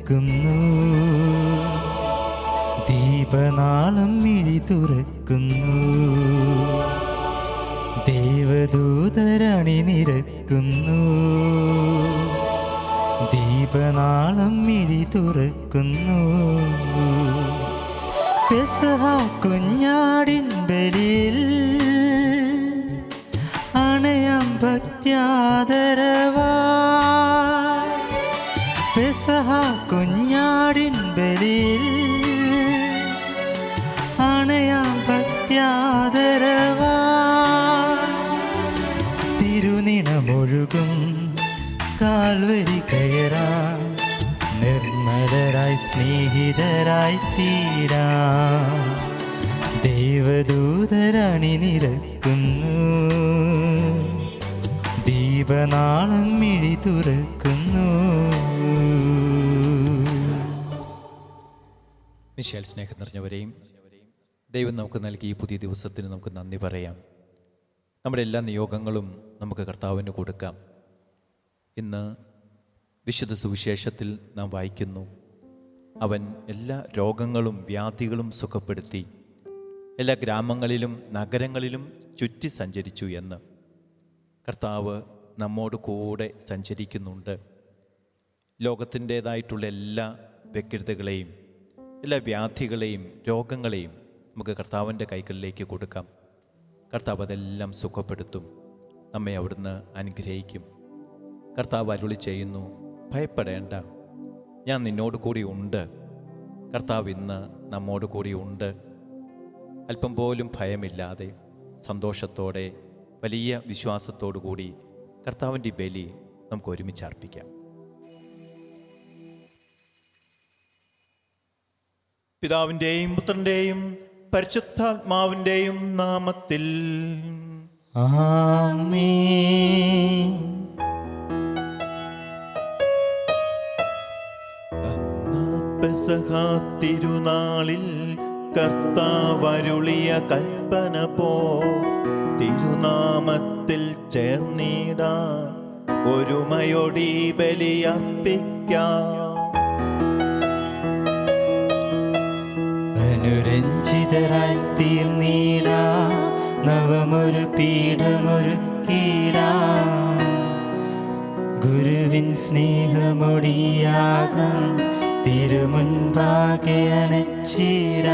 തുറക്കുന്നു, ദീപനാളം മിഴി തുറക്കുന്നു, ദേവദൂതരണി നിരക്കുന്നു, ദീപനാളം മിഴി തുറക്കുന്നു. പെസഹ കുഞ്ഞാടിൻ ബലിയിൽ അണയാം ഭക്ത്യാദരവാ. പെസഹ കുഞ്ഞാടിൻ ബലിയിൽ അണയാം ഭക്ത്യാദരവാ. തിരുനിണമൊഴുകും കാൽവരി കയറാം, നിർമ്മലരായി സ്നേഹിതരായി തീരാം. ദേവദൂതരണി നിരക്കുന്നു, ദീപനാളം മിഴി തുറക്കുന്നു. മിശേൽ സ്നേഹം നിറഞ്ഞവരെയും, ദൈവം നമുക്ക് നൽകി ഈ പുതിയ ദിവസത്തിന് നമുക്ക് നന്ദി പറയാം. നമ്മുടെ എല്ലാ നിയോഗങ്ങളും നമുക്ക് കർത്താവിന് കൊടുക്കാം. ഇന്ന് വിശുദ്ധ സുവിശേഷത്തിൽ നാം വായിക്കുന്നു, അവൻ എല്ലാ രോഗങ്ങളും വ്യാധികളും സുഖപ്പെടുത്തി എല്ലാ ഗ്രാമങ്ങളിലും നഗരങ്ങളിലും ചുറ്റി സഞ്ചരിച്ചു എന്ന്. കർത്താവ് നമ്മോട് കൂടെ സഞ്ചരിക്കുന്നുണ്ട്. ലോകത്തിൻ്റേതായിട്ടുള്ള എല്ലാ വ്യഗ്രതകളെയും എല്ലാ വ്യാധികളെയും രോഗങ്ങളെയും നമുക്ക് കർത്താവിൻ്റെ കൈകളിലേക്ക് കൊടുക്കാം. കർത്താവ് അതെല്ലാം സുഖപ്പെടുത്തും, നമ്മെ അവിടുന്ന് അനുഗ്രഹിക്കും. കർത്താവ് അരുളി ചെയ്യുന്നു, ഭയപ്പെടേണ്ട, ഞാൻ നിന്നോട് കൂടി ഉണ്ട്. കർത്താവ് ഇന്ന് നമ്മോട് കൂടി ഉണ്ട്. അല്പം പോലും ഭയമില്ലാതെ സന്തോഷത്തോടെ വലിയ വിശ്വാസത്തോടു കൂടി കർത്താവിൻ്റെ ബലി നമുക്ക് ഒരുമിച്ച് അർപ്പിക്കാം. പിതാവിൻ്റെയും പുത്രൻ്റെയും പരിശുദ്ധാത്മാവിൻ്റെയും നാമത്തിൽ ആമേൻ. പെസഹ തിരുനാളിൽ കർത്താവരുളിയ കൽപ്പന പോ തിരുനാമത്തിൽ ചേർന്നിടാം, ഒരുമയോടി ബലിയർപ്പിക്കാം. അനുരഞ്ജിതരായി തീർന്നിടാം, നവമൊരു പീഠമൊരുക്കിടാം. ഗുരുവിൻ സ്നേഹമൊടിയാകം തിരുമുൻപാകെ അണച്ചിടാം.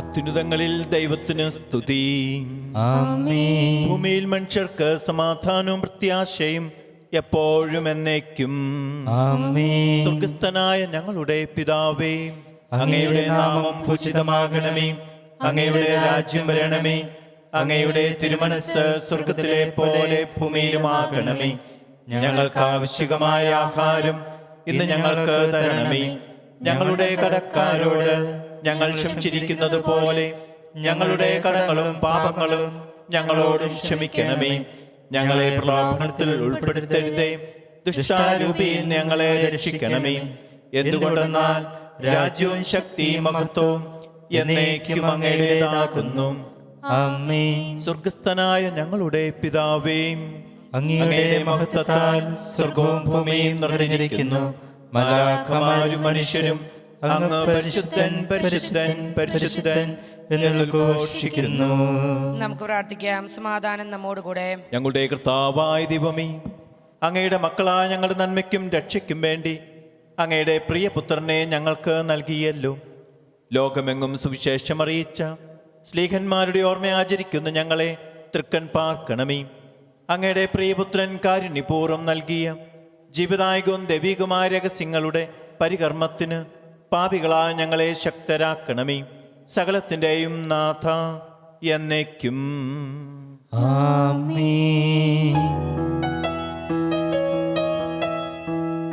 അത്യുന്നതങ്ങളിൽ ദൈവത്തിന് സ്തുതി. ആമേൻ. ഭൂമിയിൽ മനുഷ്യർക്ക് സമാധാനവും പ്രത്യാശയും എപ്പോഴും എന്നേക്കും. ആമേൻ. സ്വർഗസ്ഥനായ ഞങ്ങളുടെ പിതാവേ, അങ്ങയുടെ നാമം പൂജിതമാകണമേ, അങ്ങയുടെ രാജ്യം വരണമേ, അങ്ങയുടെ തിരുമനസ്സ് സ്വർഗത്തിലെ പോലെ ഭൂമിയിലുമാകണമേ. ഞങ്ങൾക്ക് ആവശ്യമായ ആഹാരം ഇന്ന് ഞങ്ങൾക്ക് തരണമേ. ഞങ്ങളുടെ കടക്കാരോട് ഞങ്ങൾ ക്ഷമിച്ചിരിക്കുന്നത് പോലെ ഞങ്ങളുടെ കടങ്ങളും പാപങ്ങളും ഞങ്ങളോടും ക്ഷമിക്കണമേ. ഞങ്ങളെ പ്രലോഭനത്തിൽ ഉൾപ്പെടുത്തരുതേ, ദുഷ്ടാരൂപിയിൽ ഞങ്ങളെ രക്ഷിക്കണമേ. എന്തുകൊണ്ടെന്നാൽ രാജ്യവും ശക്തിയും മഹത്വവും എന്നേക്കും അങ്ങയുടേതാകുന്നു. ആമേൻ. സ്വർഗസ്ഥനായ ഞങ്ങളുടെ പിതാവേ, അങ്ങയുടെ മഹത്വത്താൽ സ്വർഗവും ഭൂമിയും നിറഞ്ഞിരിക്കുന്നു. മലാഖമാരും മനുഷ്യരും അങ്ങ് പരിശുദ്ധൻ പരിശുദ്ധൻ പരിശുദ്ധൻ എന്ന് ഘോഷിക്കുന്നു. നമുക്ക് പ്രാർത്ഥിക്കാം. സമാധാനം നമ്മോടുകൂടെ. ഞങ്ങളുടെ കർത്താവായ ദൈവമേ, അങ്ങയുടെ മക്കളായ ഞങ്ങളുടെ നന്മയ്ക്കും രക്ഷയ്ക്കും വേണ്ടി അങ്ങയുടെ പ്രിയപുത്രനെ ഞങ്ങൾക്ക് നൽകിയല്ലോ. ലോകമെങ്ങും സുവിശേഷം അറിയിച്ച സ്ലീഹന്മാരുടെ ഓർമ്മ ആചരിക്കുന്ന ഞങ്ങളെ തൃക്കൺ പാർക്കണമേ. അങ്ങയുടെ പ്രിയപുത്രൻ കാരുണ്യപൂർവ്വം നൽകിയ ജീവദായകവും ദൈവികമായ രഹസ്യങ്ങളുടെ പരികർമ്മത്തിന് പാപികളായ ഞങ്ങളെ ശക്തരാക്കണമേ. സകലത്തിൻ്റെയും നാഥ എന്നേക്കും. ആമേൻ.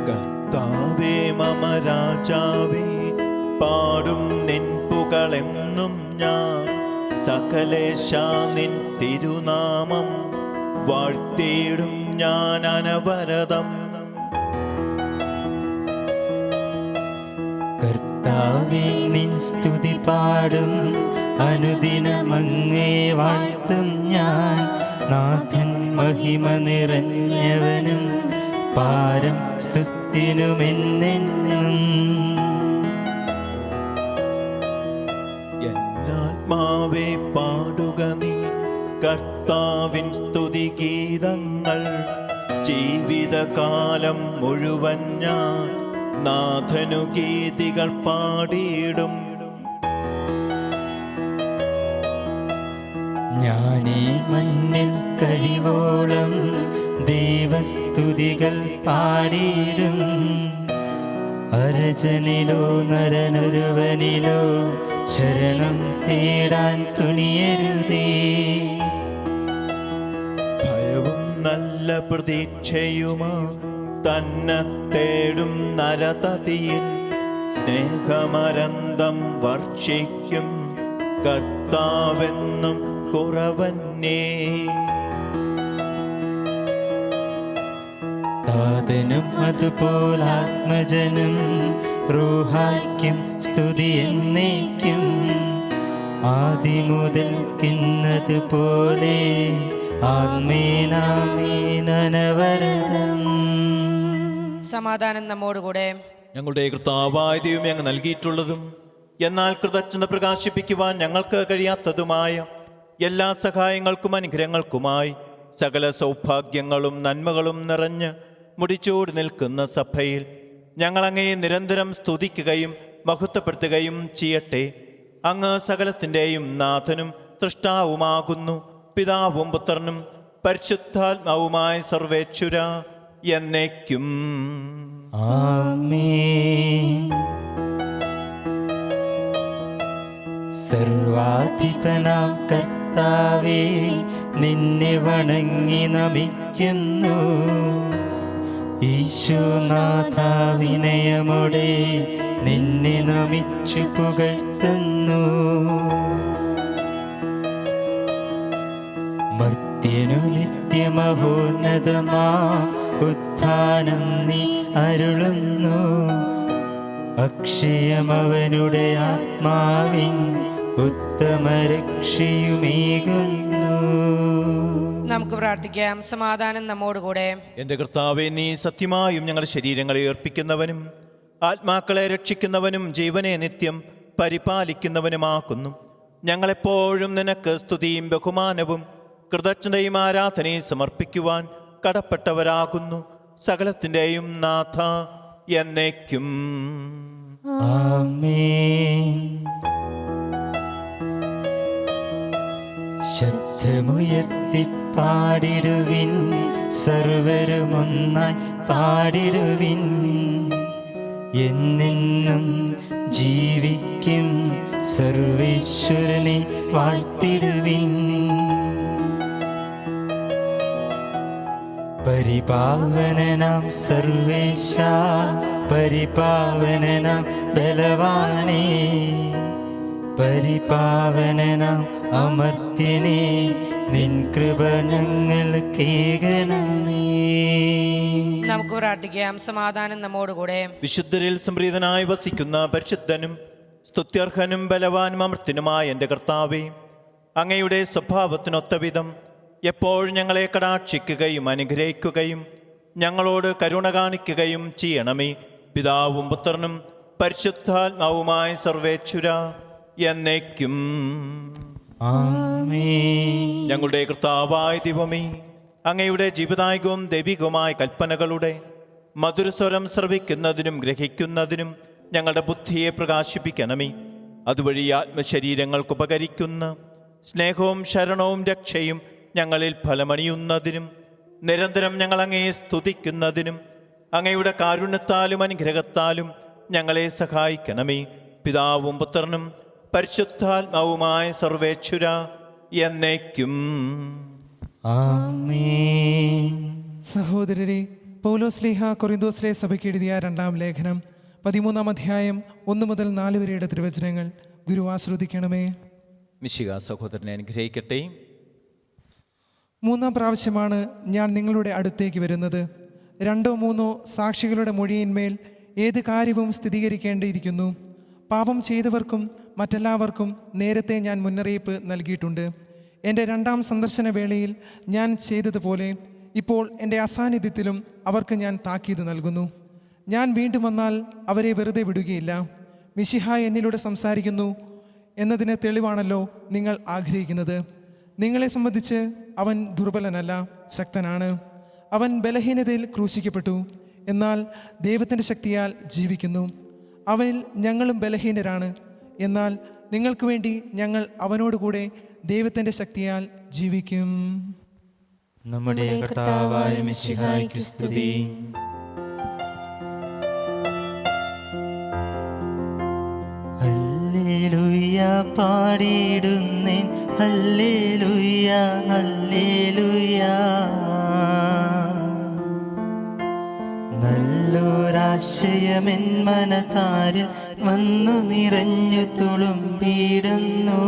കർത്താവേ മമ രാജാവേ, പാടും നിൻ പുകളെന്നും ഞാൻ. സകലേശാ നിൻ തിരുനാമം വാഴ്ത്തിയിടും ഞാൻ അനവരതം. കർത്താവേ നിൻ സ്തുതി പാടും, അനുദിനമങ്ങേ വാഴ്ത്തും ഞാൻ. നാഥൻ മഹിമ നിറഞ്ഞവനും പാരം സ്തുതിനുമെന്നെന്നും കർത്താവിൻ സ്തുതിഗീതങ്ങൾ ജീവിതകാലം മുഴുവൻ ഞാൻ നാഥനു ഗീതികൾ പാടിയിടും. ഞാനീ മണ്ണിൽ കഴിവോളം ദൈവസ്തുതികൾ പാടിയിടും. അരജനിലോ നരനൊരുവനിലോ ശരണം തേടാൻ തുനിയരുതേ. ഭയവും നല്ല പ്രതീക്ഷയുമാ തന്നെ തേടും നരതതിയിൽ സ്നേഹമരന്തം വർഷിക്കും കർത്താവെന്നും കുറവന്നേ. താതനും അതുപോലാത്മജനും റൂഹായ്ക്കും സ്തുതി എന്നേക്കും. ആദിമുതൽക്കുന്നതുപോലെ ആമേനാമേനവരതം. സമാധാനം നമ്മോടുകൂടെ. ഞങ്ങളുടെ കർത്താവായ ദൈവമേ, അങ്ങ് നൽകിയിട്ടുള്ളതും എന്നാൽ കൃതജ്ഞത പ്രകാശിപ്പിക്കുവാൻ ഞങ്ങൾക്ക് കഴിയാത്തതുമായ എല്ലാ സഹായങ്ങൾക്കും അനുഗ്രഹങ്ങൾക്കുമായി സകല സൗഭാഗ്യങ്ങളും നന്മകളും നിറഞ്ഞ് മുടിച്ചോടി നിൽക്കുന്ന സഭയിൽ ഞങ്ങൾ അങ്ങയെ നിരന്തരം സ്തുതിക്കുകയും മഹത്വപ്പെടുത്തുകയും ചെയ്യട്ടെ. അങ്ങ് സകലത്തിൻ്റെയും നാഥനും തൃഷ്ടാവുമാകുന്നു. പിതാവും പുത്രനും പരിശുദ്ധാത്മാവുമായ സർവേശ്വര എന്നേക്കും. ആമേൻ. സർവാധിപനാം കർത്താവേ, നിന്നെ വണങ്ങി നമിക്കുന്നു. ഈശോനാഥ വിനയമോടെ നിന്നെ നമിച്ചു പുകഴ്ത്തുന്നു. മർത്യനു നിത്യമഹോന്നതമാ ഉത്ഥാനം നീ അരുളുന്നു. അക്ഷയമവനുടെ ആത്മാവിൻ ഉത്തമരക്ഷയുമേകുന്നു. നമുക്ക് പ്രാർത്ഥിക്കാം. സമാധാനം നമ്മോടുകൂടെ. എൻ്റെ കർത്താവേ, നീ സത്യമായും ഞങ്ങളുടെ ശരീരങ്ങളെ ഏർപ്പിക്കുന്നവനും ആത്മാക്കളെ രക്ഷിക്കുന്നവനും ജീവനെ നിത്യം പരിപാലിക്കുന്നവനുമാക്കുന്നു. ഞങ്ങളെപ്പോഴും നിനക്ക് സ്തുതിയും ബഹുമാനവും കൃതജ്ഞതയും ആരാധനയും സമർപ്പിക്കുവാൻ കടപ്പെട്ടവരാകുന്നു. സകലത്തിൻ്റെയും നാഥ എന്നേക്കും. ആമേൻ. ശബ്ദമുയർത്തി പാടിടുവിൻ, സർവരുമൊന്നായി പാടിടുവിൻ. എന്നെന്നും ജീവിക്കും സർവേശ്വരനെ വാഴ്ത്തിടുവിൻ. പരിപാവനനാം സർവേശ, പരിപാവനനാം ബലവാനേ, പരിപാവനനാം അമർത്യനേ, നിൻ കൃപ ഞങ്ങൾ കേകണമേ. നമുക്ക് പ്രാർത്ഥിക്കാം. സമാധാനം നമ്മോടുകൂടെ. വിശുദ്ധരിൽ സംപ്രീതനായി വസിക്കുന്ന പരിശുദ്ധനും സ്തുത്യർഹനും ബലവാനും അമർത്തിനുമായ എൻ്റെ കർത്താവേ, അങ്ങയുടെ സ്വഭാവത്തിനൊത്ത വിധം എപ്പോഴും ഞങ്ങളെ കടാക്ഷിക്കുകയും അനുഗ്രഹിക്കുകയും ഞങ്ങളോട് കരുണ കാണിക്കുകയും ചെയ്യണമേ. പിതാവും പുത്രനും പരിശുദ്ധാത്മാവുമായ സർവേശ്വര എന്നേക്കും. ആമേൻ. ഞങ്ങളുടെ കർത്താവായ ദൈവമേ, അങ്ങയുടെ ജീവദായകവും ദൈവികവുമായ കൽപ്പനകളുടെ മധുരസ്വരം ശ്രവിക്കുന്നതിനും ഗ്രഹിക്കുന്നതിനും ഞങ്ങളുടെ ബുദ്ധിയെ പ്രകാശിപ്പിക്കണമേ. അതുവഴി ആത്മശരീരങ്ങൾക്ക് ഉപകരിക്കുന്ന സ്നേഹവും ശരണവും രക്ഷയും ഞങ്ങളിൽ ഫലമണിയുന്നതിനും നിരന്തരം ഞങ്ങൾ അങ്ങയെ സ്തുതിക്കുന്നതിനും അങ്ങയുടെ കാരുണ്യത്താലും അനുഗ്രഹത്താലും ഞങ്ങളെ സഹായിക്കണമേ. പിതാവും പുത്രനും പരിശുദ്ധാത്മാവുമായ സർവേശ്വര എന്നേക്കും. ആമേൻ. സഹോദരരെ, പൗലോസ്ലീഹ കൊറിന്തോസിലെ സഭയ്ക്ക് എഴുതിയ 2-ാം ലേഖനം 13-ാം അധ്യായം 1 മുതൽ 4 വരെയുടെ തിരുവചനങ്ങൾ ഗുരു ആശ്രദിക്കണമേ. മിശിഹ സഹോദരനെ അനുഗ്രഹിക്കട്ടെ. 3-ാം പ്രാവശ്യമാണ് ഞാൻ നിങ്ങളുടെ അടുത്തേക്ക് വരുന്നത്. 2-3 സാക്ഷികളുടെ മൊഴിയിന്മേൽ ഏത് കാര്യവും സ്ഥിരീകരിക്കേണ്ടിയിരിക്കുന്നു. പാപം ചെയ്തവർക്കും മറ്റെല്ലാവർക്കും നേരത്തെ ഞാൻ മുന്നറിയിപ്പ് നൽകിയിട്ടുണ്ട്. എൻ്റെ 2-ാം സന്ദർശന വേളയിൽ ഞാൻ ചെയ്തതുപോലെ ഇപ്പോൾ എൻ്റെ അസാന്നിധ്യത്തിലും അവർക്ക് ഞാൻ താക്കീത് നൽകുന്നു. ഞാൻ വീണ്ടും വന്നാൽ അവരെ വെറുതെ വിടുകയില്ല. മിശിഹ എന്നിലൂടെ സംസാരിക്കുന്നു എന്നതിന് തെളിവാണല്ലോ നിങ്ങൾ ആഗ്രഹിക്കുന്നത്. നിങ്ങളെ സംബന്ധിച്ച് അവൻ ദുർബലനല്ല, ശക്തനാണ്. അവൻ ബലഹീനതയിൽ ക്രൂശിക്കപ്പെട്ടു, എന്നാൽ ദൈവത്തിൻ്റെ ശക്തിയാൽ ജീവിക്കുന്നു. അവനിൽ ഞങ്ങളും ബലഹീനരാണ്, എന്നാൽ നിങ്ങൾക്ക് വേണ്ടി ഞങ്ങൾ അവനോടുകൂടെ ദൈവത്തിൻ്റെ ശക്തിയാൽ ജീവിക്കും. നമ്മുടെ കർത്താവായ മിശിഹായ്ക്ക് സ്തുതി. ഹല്ലേലൂയ പാടിയിടുന്നേൻ, ഹല്ലേലൂയ ഹല്ലേലൂയ. നല്ലൊരാശയമെൻ മനതാരിൽ വന്നു നിറഞ്ഞു തുളുമ്പിടുന്നു.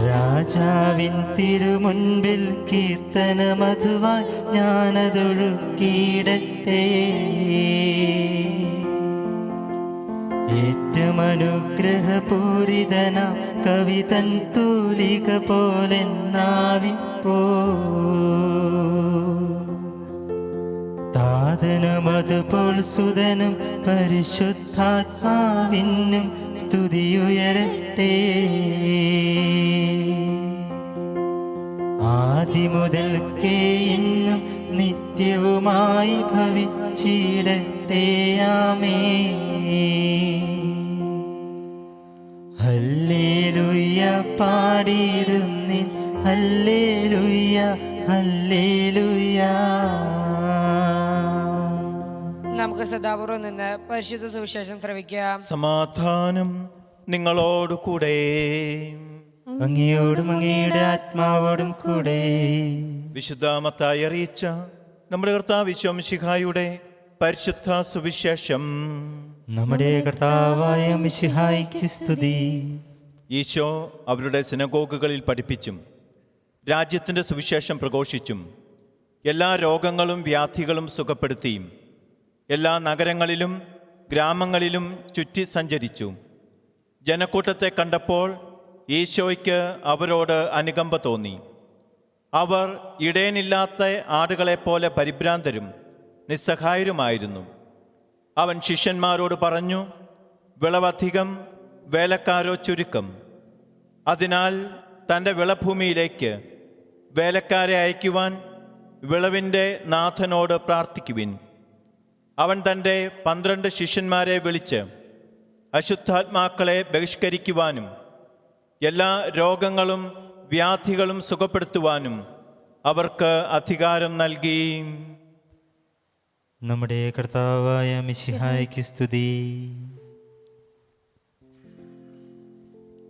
രാജാവിൻ തിരുമുൻപിൽ കീർത്തന മധുവായി ഞാനതൊഴുക്കിയിടട്ടെ. ഏറ്റവും അനുഗ്രഹപൂരിതനാം കവിതൻ തൂലിക പോലെ നാവിപ്പോ. താതനും അതുപോൽ സുതനും പരിശുദ്ധാത്മാവിനും സ്തുതിയുയരട്ടെ. ആദിമുതൽക്കേ ഇന്നും നിത്യവുമായി ഭവിച്ചിടട്ടെ. ആമേൻ. ഹല്ലേലൂയ പാടിയിടുന്നേൻ, ഹല്ലേലൂയ ഹല്ലേലൂയ. നമുക്ക് സദാപൂർവം നിന്ന് പരിശുദ്ധ സുവിശേഷം ശ്രവിക്കാം. സമാധാനം നിങ്ങളോട് കൂടെ. അങ്ങയോടും അങ്ങയുടെ ആത്മാവോടും കൂടെ. വിശുദ്ധ മത്തായി അറിയിച്ച നമ്മുടെ കർത്താവ് ഈശോ മിശിഹായുടെ പരിശുദ്ധ സുവിശേഷം. നമ്മുടെ കർത്താവായ മിശിഹായ്ക്ക് സ്തുതി. ഈശോ അവരുടെ സിനഗോഗുകളിൽ പഠിപ്പിച്ചും രാജ്യത്തിൻ്റെ സുവിശേഷം പ്രഘോഷിച്ചും എല്ലാ രോഗങ്ങളും വ്യാധികളും സുഖപ്പെടുത്തിയും എല്ലാ നഗരങ്ങളിലും ഗ്രാമങ്ങളിലും ചുറ്റി സഞ്ചരിച്ചു. ജനക്കൂട്ടത്തെ കണ്ടപ്പോൾ ഈശോയ്ക്ക് അവരോട് അനുകമ്പ തോന്നി. അവർ ഇടയനില്ലാത്ത ആടുകളെപ്പോലെ പരിഭ്രാന്തരും നിസ്സഹായരുമായിരുന്നു. അവൻ ശിഷ്യന്മാരോട് പറഞ്ഞു, വിളവധികം, വേലക്കാരോ ചുരുക്കം. അതിനാൽ തൻ്റെ വിളഭൂമിയിലേക്ക് വേലക്കാരെ അയക്കുവാൻ വിളവിൻ്റെ നാഥനോട് പ്രാർത്ഥിക്കുവിൻ. അവൻ തൻ്റെ 12 ശിഷ്യന്മാരെ വിളിച്ച് അശുദ്ധാത്മാക്കളെ ബഹിഷ്കരിക്കുവാനും എല്ലാ രോഗങ്ങളും വ്യാധികളും സുഖപ്പെടുത്തുവാനും അവർക്ക് അധികാരം നൽകി. നമ്മുടെ കർത്താവായ മിശിഹായ്ക്ക് സ്തുതി.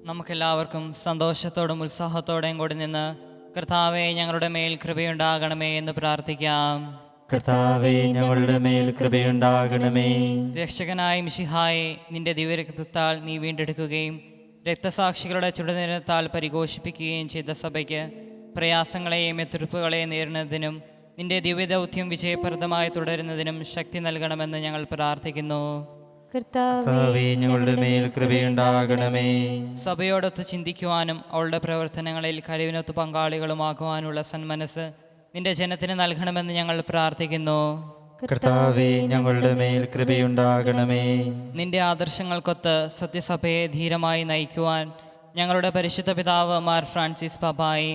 നമുക്കെല്ലാവർക്കും സന്തോഷത്തോടും ഉത്സാഹത്തോടെയും കൂടി നിന്ന് കർത്താവെ ഞങ്ങളുടെ മേൽ കൃപയുണ്ടാകണമേ എന്ന് പ്രാർത്ഥിക്കാം. കർത്താവേ, ഞങ്ങളുടെ മേൽ കൃപയുണ്ടാകണമേ. രക്ഷകനായ മിശിഹായെ, നിന്റെ ദിവ്യരക്തത്താൽ നീ വീണ്ടെടുക്കുകയും രക്തസാക്ഷികളുടെ ചുടുനിരത്താൽ പരിഘോഷിപ്പിക്കുകയും ചെയ്ത സഭയ്ക്ക് പ്രയാസങ്ങളെയും എതിർപ്പുകളെയും നേരിടുന്നതിനും നിന്റെ ദിവ്യദൗത്യം വിജയപ്രദമായി തുടരുന്നതിനും ശക്തി നൽകണമെന്ന് ഞങ്ങൾ പ്രാർത്ഥിക്കുന്നു. കർത്താവേ, ഞങ്ങളുടെ മേൽ കൃപയുണ്ടാകണമേ. സഭയോടൊത്ത് ചിന്തിക്കുവാനും അവളുടെ പ്രവർത്തനങ്ങളിൽ കഴിവിനൊത്ത് പങ്കാളികളുമാക്കുവാനുള്ള സന്മനസ് നിന്റെ ജനത്തിന് നൽകണമെന്ന് ഞങ്ങൾ പ്രാർത്ഥിക്കുന്നു. കർത്താവേ, ഞങ്ങളുടെ മേൽ കൃപയുണ്ടാകണമേ. നിന്റെ ആദർശങ്ങൾക്കൊത്ത് സത്യസഭയെ ധീരമായി നയിക്കുവാൻ ഞങ്ങളുടെ പരിശുദ്ധ പിതാവ് മാർ ഫ്രാൻസിസ് പാപ്പായി,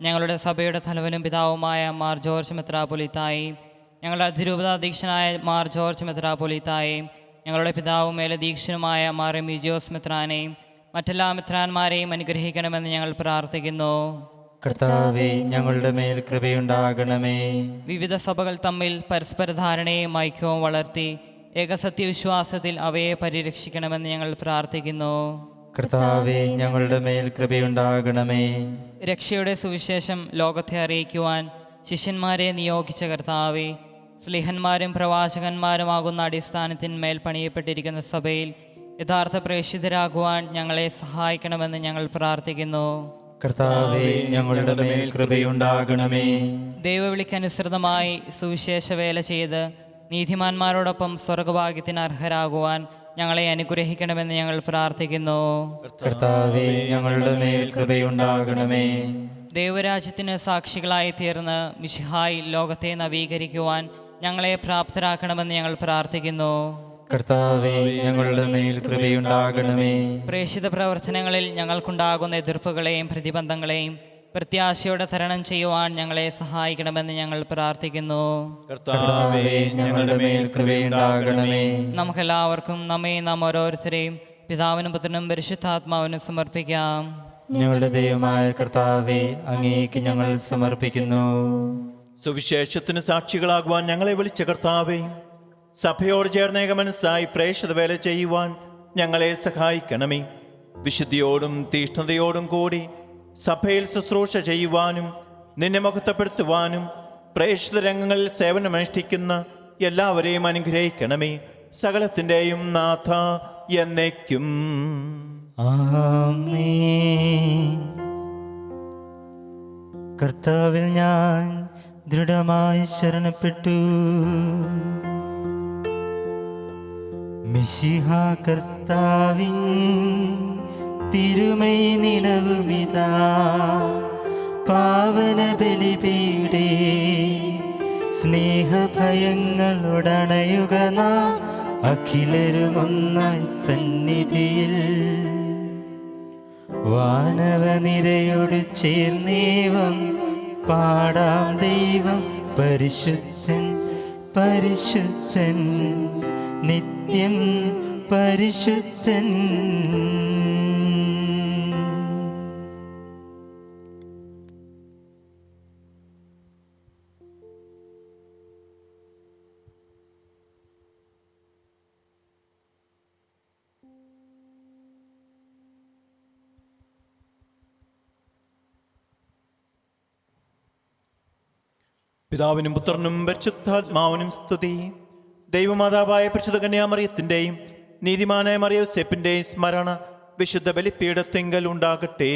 ഞങ്ങളുടെ സഭയുടെ തലവനും പിതാവുമായ മാർ ജോർജ് മെത്രാപ്പൊലീത്തായി, ഞങ്ങളുടെ അതിരൂപതാധ്യക്ഷനായ മാർ ജോർജ് മെത്രാപ്പൊലീത്തായി, ഞങ്ങളുടെ പിതാവും മേലധ്യക്ഷനുമായ മാർ എമിജിയോസ് മെത്രാനെയും മറ്റെല്ലാ മെത്രാന്മാരെയും അനുഗ്രഹിക്കണമെന്ന് ഞങ്ങൾ പ്രാർത്ഥിക്കുന്നു. കർത്താവേ, ഞങ്ങളുടെ മേൽ കൃപയുണ്ടാകണമേ. വിവിധ സഭകൾ തമ്മിൽ പരസ്പര ധാരണയും ഐക്യവും വളർത്തി ഏകസത്യവിശ്വാസത്തിൽ അവയെ പരിരക്ഷിക്കണമെന്ന് ഞങ്ങൾ പ്രാർത്ഥിക്കുന്നു. കർത്താവേ, ഞങ്ങളുടെ മേൽ കൃപയുണ്ടാകണമേ. രക്ഷയുടെ സുവിശേഷം ലോകത്തെ അറിയിക്കുവാൻ ശിഷ്യന്മാരെ നിയോഗിച്ച കർത്താവേ, സ്ലിഹന്മാരും പ്രവാചകന്മാരുമാകുന്ന അടിസ്ഥാനത്തിന്മേൽ പണിയപ്പെട്ടിരിക്കുന്ന സഭയിൽ യഥാർത്ഥ പ്രേക്ഷിതരാകുവാൻ ഞങ്ങളെ സഹായിക്കണമെന്ന് ഞങ്ങൾ പ്രാർത്ഥിക്കുന്നു. കർത്താവേ, ഞങ്ങളുടെ മേൽ കൃപയുണ്ടാകണമേ. ദൈവവിളിക്കനുസൃതമായി സുവിശേഷ വേല ചെയ്ത് നീതിമാന്മാരോടൊപ്പം സ്വർഗഭാഗ്യത്തിന് അർഹരാകുവാൻ ഞങ്ങളെ അനുഗ്രഹിക്കണമെന്ന് ഞങ്ങൾ പ്രാർത്ഥിക്കുന്നു. കർത്താവേ, ഞങ്ങളുടെ മേൽ കൃപയുണ്ടാകണമേ. ദൈവരാജ്യത്തിന് സാക്ഷികളായി തീർന്ന് മിശിഹായി ലോകത്തെ നവീകരിക്കുവാൻ ഞങ്ങളെ പ്രാപ്തരാക്കണമെന്ന് ഞങ്ങൾ പ്രാർത്ഥിക്കുന്നു. കർത്താവേ ഞങ്ങളുടെ മേൽ കൃപയുണ്ടാകണമേ. പ്രേക്ഷിത പ്രവർത്തനങ്ങളിൽ ഞങ്ങൾക്കുണ്ടാകുന്ന എതിർപ്പുകളെയും പ്രതിബന്ധങ്ങളെയും പ്രത്യാശയോടെ തരണം ചെയ്യുവാൻ ഞങ്ങളെ സഹായിക്കണമെന്ന് ഞങ്ങൾ പ്രാർത്ഥിക്കുന്നു. കർത്താവേ ഞങ്ങളുടെ മേൽ കൃപയുണ്ടാകണമേ. നമുക്കെല്ലാവർക്കും നാം ഓരോരുത്തരെയും പിതാവിനും പുത്രനും പരിശുദ്ധാത്മാവിനും സമർപ്പിക്കാം. ഞങ്ങളുടെ ദൈവമായ കർത്താവേ, അങ്ങേക്ക് ഞങ്ങൾ സമർപ്പിക്കുന്നു. സുവിശേഷത്തിന് സാക്ഷികളാകുവാൻ ഞങ്ങളെ വിളിച്ച കർത്താവേ, സഭയോട് ചേർന്ന് ഏകമനസ്സായി പ്രേക്ഷിത വേല ചെയ്യുവാൻ ഞങ്ങളെ സഹായിക്കണമേ. വിശുദ്ധിയോടും തീഷ്ണതയോടും കൂടി സഭയിൽ ശുശ്രൂഷ ചെയ്യുവാനും നിന്നെ മഹത്വപ്പെടുത്തുവാനും പ്രേക്ഷിത രംഗങ്ങളിൽ സേവനമനുഷ്ഠിക്കുന്ന എല്ലാവരെയും അനുഗ്രഹിക്കണമേ. സകലത്തിൻ്റെയും നാഥ എന്നേക്കും. ആമേൻ. കർത്താവിൽ ഞാൻ ദൃഢമായി ശരണപ്പെട്ടു. മിശിഹ കർത്താവിൻ തിരുമൈ നിണവുമിതാ പാവന ബലിപീഠേ സ്നേഹഭയങ്ങളോടണയുക നാം അഖിലരുമൊന്നായി സന്നിധിയിൽ. വാനവനിരയോട് ചേർന്നേവം പാടാം ദൈവം പരിശുദ്ധൻ പരിശുദ്ധൻ നിത്യം പരിശുദ്ധൻ. പിതാവിനും പുത്രനും പരിശുദ്ധാത്മാവിനും സ്തുതി. ദൈവമാതാവായ പരിശുദ്ധ കന്യാമറിയത്തിൻ്റെയും നീതിമാനായ മറിയോസേപ്പിൻ്റെയും സ്മരണ വിശുദ്ധ ബലിപീഠത്തിങ്കൽ ഉണ്ടാകട്ടെ.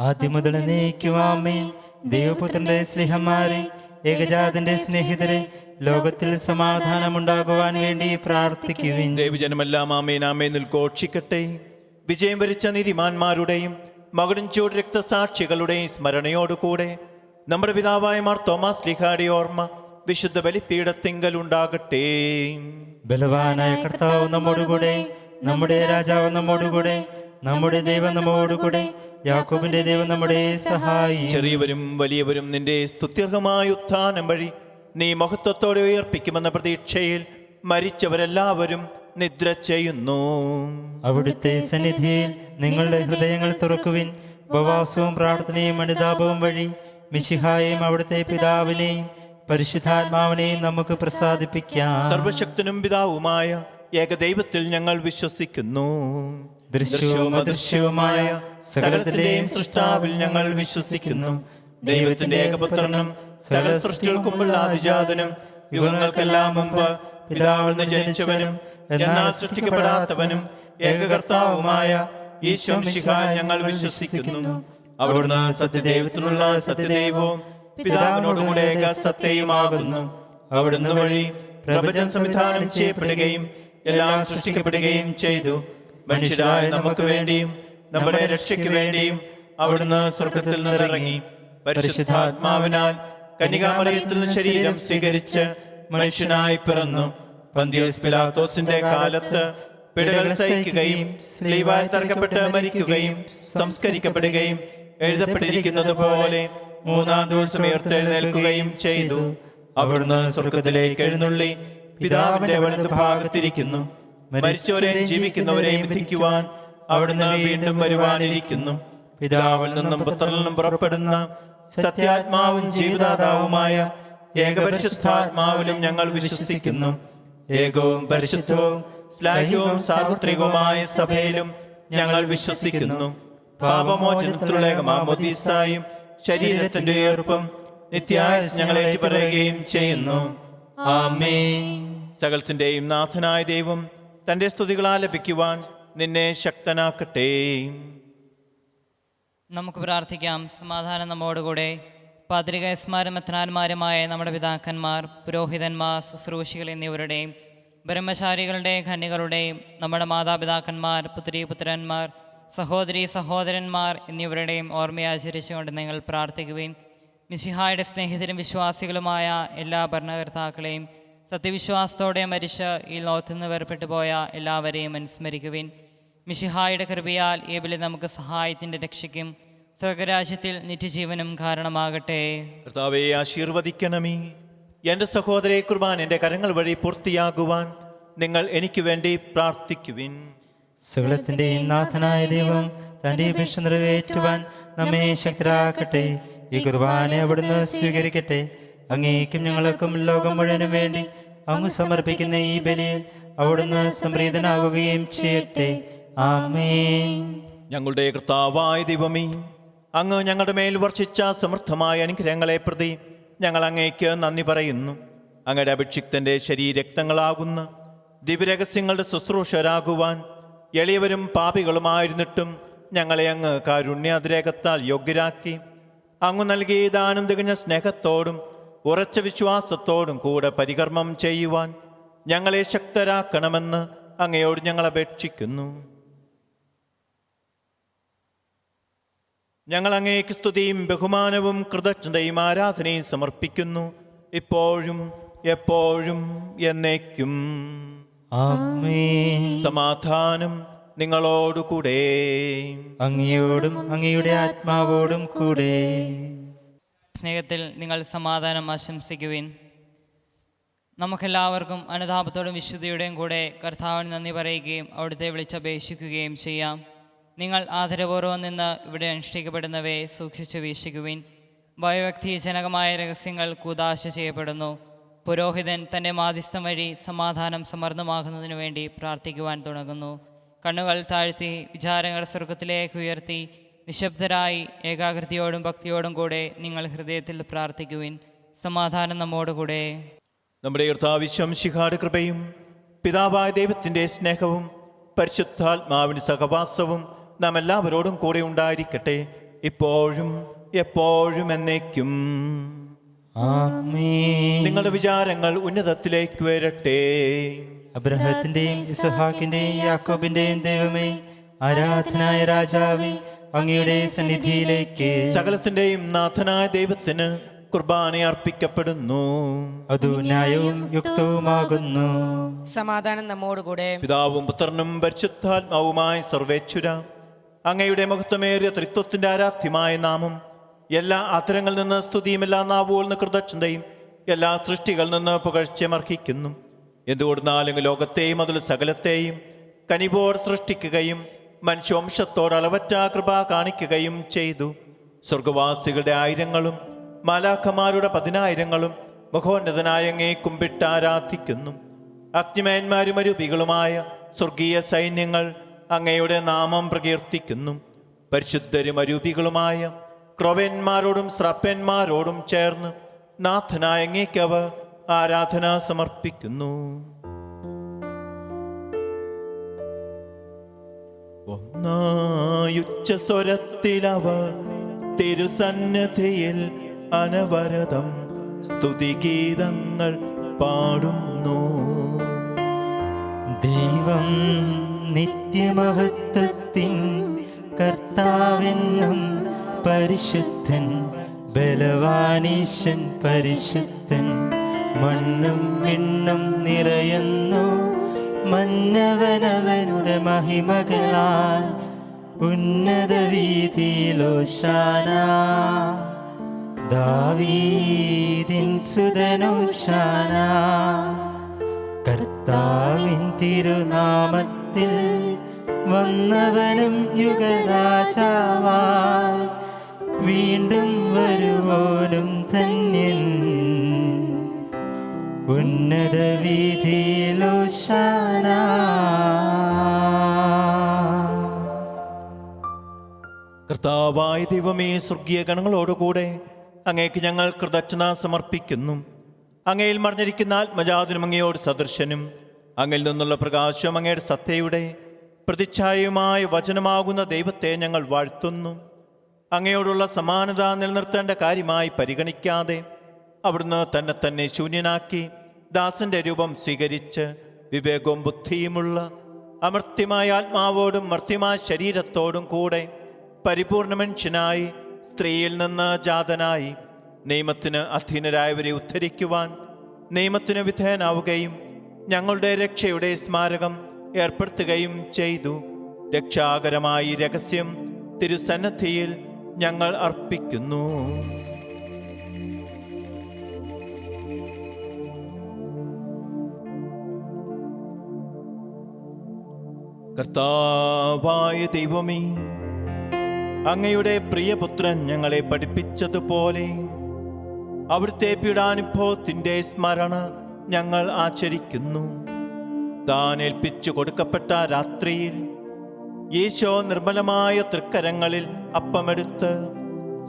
ആദ്യം മുതൽ നീക്കുവാമേ. ദൈവപുത്രന്റെ സ്നേഹന്മാരെ, ഏകജാതന്റെ സ്നേഹിതരെ, ലോകത്തിൽ സമാധാനമുണ്ടാകുവാൻ വേണ്ടി പ്രാർത്ഥിക്കുവിൻ. ദൈവജനമെല്ലാം ആമേൻ ആമേൻ ഉദ്ഘോഷിക്കട്ടെ. വിജയം വരിച്ച നീതിമാന്മാരുടെയും മകുടം ചൂട് രക്തസാക്ഷികളുടെയും സ്മരണയോടുകൂടെ നമ്മുടെ പിതാവായ മാർ തോമാസ് ലീഹായുടെ ഓർമ്മ വിശുദ്ധ ബലിപീഠത്തിങ്കൽ ഉണ്ടാകട്ടെ. ബലവാനായ കർത്താവ് നമ്മോടുകൂടെ, നമ്മുടെ രാജാവ് നമ്മോടുകൂടെ, നമ്മുടെ ദൈവം നമ്മോടുകൂടെ, യാക്കോബിന്റെ ദൈവം നമ്മുടെ സഹായി. ചെറിയവരും വലിയവരും നിന്റെ സ്തുത്യർഹമായ ഉത്ഥാനം വഴി നീ മഹത്വത്തോടെ ഉയർപ്പിക്കുമെന്ന പ്രതീക്ഷയിൽ മരിച്ചവരെല്ലാവരും നിദ്ര ചെയ്യുന്നു. അവിടുത്തെ സന്നിധിയിൽ നിങ്ങളുടെ ഹൃദയങ്ങൾ തുറക്കുവിൻ. ഉപവാസവും പ്രാർത്ഥനയും അനുതാപവും വഴി മിശിഹായെയും അവിടുത്തെ പിതാവിനെയും പരിശുദ്ധാത്മാവിനെയും നമുക്ക് പ്രസാദിപ്പിക്കാം. സർവശക്തനും പിതാവുമായ ഏകദൈവത്തിൽ ഞങ്ങൾ വിശ്വസിക്കുന്നു. ദൃശ്യവും അദൃശ്യവുമായ സകലത്തിന്റെയും സൃഷ്ടാവിൽ ഞങ്ങൾ വിശ്വസിക്കുന്നു. ദൈവത്തിന്റെ ഏകപുത്രനും സകല സൃഷ്ടികൾക്കുമുള്ള ആദിജാതനും യുഗങ്ങൾക്കെല്ലാം മുമ്പ് പിതാവിൽ നിന്ന് ജനിച്ചവനും എന്നാൽ സൃഷ്ടിക്കപ്പെടാത്തവനും ഏകകർത്താവുമായ ഈശോ മിശിഹായെ ഞങ്ങൾ വിശ്വസിക്കുന്നു. അവിടുന്ന് സത്യദൈവത്തിനുള്ള സത്യദൈവവും പിതാവിനോടുകൂടെ ഏകസത്യയുമാകുന്നു. അവിടുന്ന് വഴി പ്രപഞ്ചം സംവിധാനം ചെയ്യപ്പെടുകയും എല്ലാം സൃഷ്ടിക്കപ്പെടുകയും ചെയ്തു. മനുഷ്യരായ നമുക്ക് വേണ്ടിയും നമ്മുടെ രക്ഷയ്ക്ക് വേണ്ടിയും അവിടുന്ന് സ്വർഗത്തിൽ നിന്നിറങ്ങി പരിശുദ്ധാത്മാവിനാൽ കന്യകാമറിയത്തിൽ നിന്ന് ശരീരം സ്വീകരിച്ച് മനുഷ്യനായി പിറന്നു. പന്തിയോസ് പിലാത്തോസിന്റെ കാലത്ത് പിഴകൾ സഹിക്കുകയും സ്ലീവായി തറക്കപ്പെട്ട് മരിക്കുകയും സംസ്കരിക്കപ്പെടുകയും എഴുതപ്പെട്ടിരിക്കുന്നത് പോലെ മൂന്നാം ദിവസം ഉയർത്തെഴുന്നേൽക്കുകയും ചെയ്തു. അവിടുന്ന് സ്വർഗത്തിലേക്ക് എഴുന്നള്ളി പിതാവിന്റെ വലതുഭാഗത്തിരിക്കുന്നു. മരിച്ചവരെയും ജീവിക്കുന്നവരെയും വിധിക്കുവാൻ അവിടുന്ന് വീണ്ടും വരുവാനിരിക്കുന്നു. പിതാവിൽ നിന്നും പുത്രനിൽ നിന്നും പുറപ്പെടുന്ന സത്യാത്മാവും ജീവദാതാവുമായ ഏകപരിശുദ്ധാത്മാവിലും ഞങ്ങൾ വിശ്വസിക്കുന്നു. ഏകവും പരിശുദ്ധവും ശ്ലാഘ്യവും സാർവത്രികവുമായ സഭയിലും ഞങ്ങൾ വിശ്വസിക്കുന്നു. പാപമോചനത്തിലുള്ള മാമോദീസായും ശരീരത്തിന്റെ ഉയർപ്പും നിത്യായുസ്സ് ഞങ്ങൾ ഏറ്റുപറയുകയും ചെയ്യുന്നു. ആമേൻ. സകലത്തിന്റെയും നാഥനായ ദൈവം തന്റെ സ്തുതികൾ ആലപിക്കുവാൻ നിന്നെ ശക്തനാക്കട്ടെ. നമുക്ക് പ്രാർത്ഥിക്കാം. സമാധാനം നമ്മോടുകൂടെ. പാത്രികയസ്മാരും മെത്രാന്മാരുമായ നമ്മുടെ പിതാക്കന്മാർ, പുരോഹിതന്മാർ, ശുശ്രൂഷികൾ എന്നിവരുടെയും ബ്രഹ്മചാരികളുടെ കന്യകളുടെയും നമ്മുടെ മാതാപിതാക്കന്മാർ, പുത്രീപുത്രന്മാർ, സഹോദരി സഹോദരന്മാർ എന്നിവരുടെയും ഓർമ്മയാചരിച്ചുകൊണ്ട് നിങ്ങൾ പ്രാർത്ഥിക്കുവിൻ. മിശിഹായുടെ സ്നേഹിതരും വിശ്വാസികളുമായ എല്ലാ ഭരണകർത്താക്കളെയും സത്യവിശ്വാസത്തോടെ മരിച്ച് ഈ ലോകത്തു നിന്ന് വേർപെട്ടു പോയ എല്ലാവരെയും അനുസ്മരിക്കുവിൻ. മിശിഹായുടെ കൃപയാൽ ഈ ബലി നമുക്ക് സഹായത്തിൻ്റെ രക്ഷയ്ക്കും സ്വർഗരാജ്യത്തിൽ നിത്യജീവനും കാരണമാകട്ടെ. കർത്താവെ ആശീർവദിക്കണമേ. എൻ്റെ സഹോദരയെ കുർബാൻ എൻ്റെ കരങ്ങൾ വഴി പൂർത്തിയാകുവാൻ നിങ്ങൾ എനിക്ക് വേണ്ടി പ്രാർത്ഥിക്കുവിൻ. സകലത്തിന്റെയും നാഥനായ ദൈവം തന്റെ അപേക്ഷ നിറവേറ്റുവാൻ നമ്മെ ശക്തരാക്കട്ടെ. ഈ കുർബാന അവിടുന്ന് സ്വീകരിക്കട്ടെ. അങ്ങേക്കും ഞങ്ങൾക്കും ലോകം മുഴുവനും വേണ്ടി അങ്ങ് സമർപ്പിക്കുന്ന ഈ ബലിയിൽ അവിടുന്ന് സംപ്രീതനാകുകയും ചെയ്യട്ടെ. ആമേൻ. ഞങ്ങളുടെ കർത്താവായ ദൈവമേ, അങ്ങ് ഞങ്ങളുടെ മേൽ വർഷിച്ച സമൃദ്ധമായ അനുഗ്രഹങ്ങളെ പ്രതി ഞങ്ങൾ അങ്ങേക്ക് നന്ദി പറയുന്നു. അങ്ങയുടെ അഭിഷിക്തന്റെ ശരീരക്തങ്ങളാകുന്ന ദിവ്യരഹസ്യങ്ങളുടെ ശുശ്രൂഷരാകുവാൻ എളിയവരും പാപികളുമായിരുന്നിട്ടും ഞങ്ങളെ അങ്ങ് കാരുണ്യാതിരേകത്താൽ യോഗ്യരാക്കി. അങ്ങ് നൽകിയ ദാനം തികഞ്ഞ സ്നേഹത്തോടും ഉറച്ച വിശ്വാസത്തോടും കൂടെ പരികർമ്മം ചെയ്യുവാൻ ഞങ്ങളെ ശക്തരാക്കണമെന്ന് അങ്ങയോട് ഞങ്ങൾ അപേക്ഷിക്കുന്നു. ഞങ്ങൾ അങ്ങേക്ക് സ്തുതിയും ബഹുമാനവും കൃതജ്ഞതയും ആരാധനയും സമർപ്പിക്കുന്നു, ഇപ്പോഴും എപ്പോഴും എന്നേക്കും. ആമേൻ. സമാധാനം നിങ്ങളോടുകൂടെ. അങ്ങയോടും അങ്ങയുടെ ആത്മാവോടും കൂടെ. സ്നേഹത്തിൽ നിങ്ങൾ സമാധാനം ആശംസിക്കുവിൻ. നമുക്കെല്ലാവർക്കും അനുതാപത്തോടും വിശുദ്ധിയുടെയും കൂടെ കർത്താവിന് നന്ദി പറയുകയും അവിടുത്തെ വിളിച്ചപേക്ഷിക്കുകയും ചെയ്യാം. നിങ്ങൾ ആദരപൂർവ്വം നിന്ന് ഇവിടെ അനുഷ്ഠിക്കപ്പെടുന്നവയെ സൂക്ഷിച്ചു വീക്ഷിക്കുവിൻ. ഭയഭക്തിജനകമായ രഹസ്യങ്ങൾ കൂദാശ ചെയ്യപ്പെടുന്നു. പുരോഹിതൻ തൻ്റെ മാധ്യസ്ഥം വഴി സമാധാനം സമൃദ്ധമാകുന്നതിനു വേണ്ടി പ്രാർത്ഥിക്കുവാൻ തുടങ്ങുന്നു. കണ്ണുകൾ താഴ്ത്തി വിചാരങ്ങൾ സ്വർഗത്തിലേക്ക് ഉയർത്തി നിശബ്ദരായി ഏകാഗ്രതയോടും ഭക്തിയോടും കൂടെ നിങ്ങൾ ഹൃദയത്തിൽ പ്രാർത്ഥിക്കുവിൻ. സമാധാനം നമ്മോടുകൂടെ. നമ്മുടെ കർത്താവിശ്വംശിഹായുടെ കൃപയും പിതാവായ ദൈവത്തിൻ്റെ സ്നേഹവും പരിശുദ്ധാത്മാവിൻ്റെ സഹവാസവും നാം എല്ലാവരോടും കൂടെ ഉണ്ടായിരിക്കട്ടെ, ഇപ്പോഴും എപ്പോഴും എന്നേക്കും. ആമേൻ. നിങ്ങളുടെ വിചാരങ്ങൾ ഉന്നതത്തിലേക്ക് വരട്ടെ. അബ്രഹത്തിന്റെയും ഇസഹാക്കിന്റെയും യാക്കോബിന്റെയും ദൈവമേ, ആരാധനായ രാജാവേ, അങ്ങയുടെ സന്നിധിയിലേക്ക് സകലത്തിന്റെയും നാഥനായ ദൈവത്തിന് കുർബാന അർപ്പിക്കപ്പെടുന്നു. അതു ന്യായവും യുക്തവുമാകുന്നു. സമാധാനം നമ്മോടുകൂടെ. പിതാവും പുത്രനും പരിശുദ്ധാത്മാവുമായ സർവേശ്വര, അങ്ങയുടെ മഹത്വമേറിയ ത്രിത്വത്തിന്റെ ആരാധ്യമായ നാമം എല്ലാ അത്തരങ്ങളിൽ നിന്ന് സ്തുതിയും എല്ലാ നാവുകളിൽ നിന്ന് കൃതജ്ഞതയും എല്ലാ സൃഷ്ടികളിൽ നിന്ന് പുകഴ്ചമർഹിക്കുന്നു. എന്തുകൊണ്ടെന്നാലും ലോകത്തെയും അതിൽ സകലത്തെയും കനിവോട് സൃഷ്ടിക്കുകയും മനുഷ്യവംശത്തോട് അളവറ്റ കൃപ കാണിക്കുകയും ചെയ്തു. സ്വർഗവാസികളുടെ ആയിരങ്ങളും മാലാഖമാരുടെ 10,000ങ്ങളും മഹോന്നതനായ അങ്ങേ കുമ്പിട്ട് ആരാധിക്കുന്നു. അഗ്നിമയന്മാരും അരൂപികളുമായ സ്വർഗീയ സൈന്യങ്ങൾ അങ്ങയുടെ നാമം പ്രകീർത്തിക്കുന്നു. പരിശുദ്ധരും അരൂപികളുമായ ക്രൊവന്മാരോടും സ്രപ്പന്മാരോടും ചേർന്ന് നാഥനായ അങ്ങേക്ക് അവർ ആരാധന സമർപ്പിക്കുന്നു. ഒന്നായുച്ചസ്വരത്തിലവർ തിരുസന്നിധിയിൽ അനവരതം സ്തുതിഗീതങ്ങൾ പാടുന്നു. ദൈവം നിത്യമഹത്വത്തിൻ കർത്താവെന്നും പരിശുദ്ധൻ, ബലവാനീശൻ പരിശുദ്ധൻ. മണ്ണും വിണ്ണും നിറയുന്നു മന്നവനവനുടെ മഹിമകളാൽ. ഉന്നത വീതിയിലോശാന, ദാവീദിൻ സുതനോശാന. കർത്താവിൻ തിരുനാമത്തിൽ വന്നവനും യുഗരാജാവായി വീണ്ടും വരുവോനും ധന്യൻ. ഉന്നത വീതിയിലോശാന. കർത്താവായ ദൈവമേ, സ്വർഗീയ ഗണങ്ങളോടുകൂടെ അങ്ങേക്ക് ഞങ്ങൾ കൃതജ്ഞത സമർപ്പിക്കുന്നു. അങ്ങയിൽ മറിഞ്ഞിരിക്കുന്ന ആത്മജാതനും അങ്ങയോട് സദൃശനും അങ്ങിൽ നിന്നുള്ള പ്രകാശം അങ്ങയുടെ സത്യയുടെ പ്രതിച്ഛായയുമായ വചനമാകുന്ന ദൈവത്തെ ഞങ്ങൾ വാഴ്ത്തുന്നു. അങ്ങയോടുള്ള സമാനത നിലനിർത്തേണ്ട കാര്യമായി പരിഗണിക്കാതെ അവിടുന്ന് തന്നെ ശൂന്യനാക്കി ദാസന്റെ രൂപം സ്വീകരിച്ച് വിവേകവും ബുദ്ധിയുമുള്ള അമർത്യമായ ആത്മാവോടും മർത്യമായ ശരീരത്തോടും കൂടെ പരിപൂർണ മനുഷ്യനായി സ്ത്രീയിൽ നിന്ന് ജാതനായി നിയമത്തിന് അധീനരായവരെ ഉദ്ധരിക്കുവാൻ നിയമത്തിന് വിധേയനാവുകയും ഞങ്ങളുടെ രക്ഷയുടെ സ്മാരകം ഏർപ്പെടുത്തുകയും ചെയ്തു. രക്ഷാകരമായി രഹസ്യം തിരുസന്നിധിയിൽ ഞങ്ങൾ അർപ്പിക്കുന്നു. കർത്താവായ ദൈവമേ, അങ്ങയുടെ പ്രിയപുത്രൻ ഞങ്ങളെ പഠിപ്പിച്ചതുപോലെ അവിടുത്തെ പീഡാനുഭവത്തിൻ്റെ സ്മരണ ഞങ്ങൾ ആചരിക്കുന്നു. താൻ ഏൽപ്പിച്ചു കൊടുക്കപ്പെട്ട രാത്രിയിൽ ഈശോ നിർമ്മലമായ തൃക്കരങ്ങളിൽ അപ്പമെടുത്ത്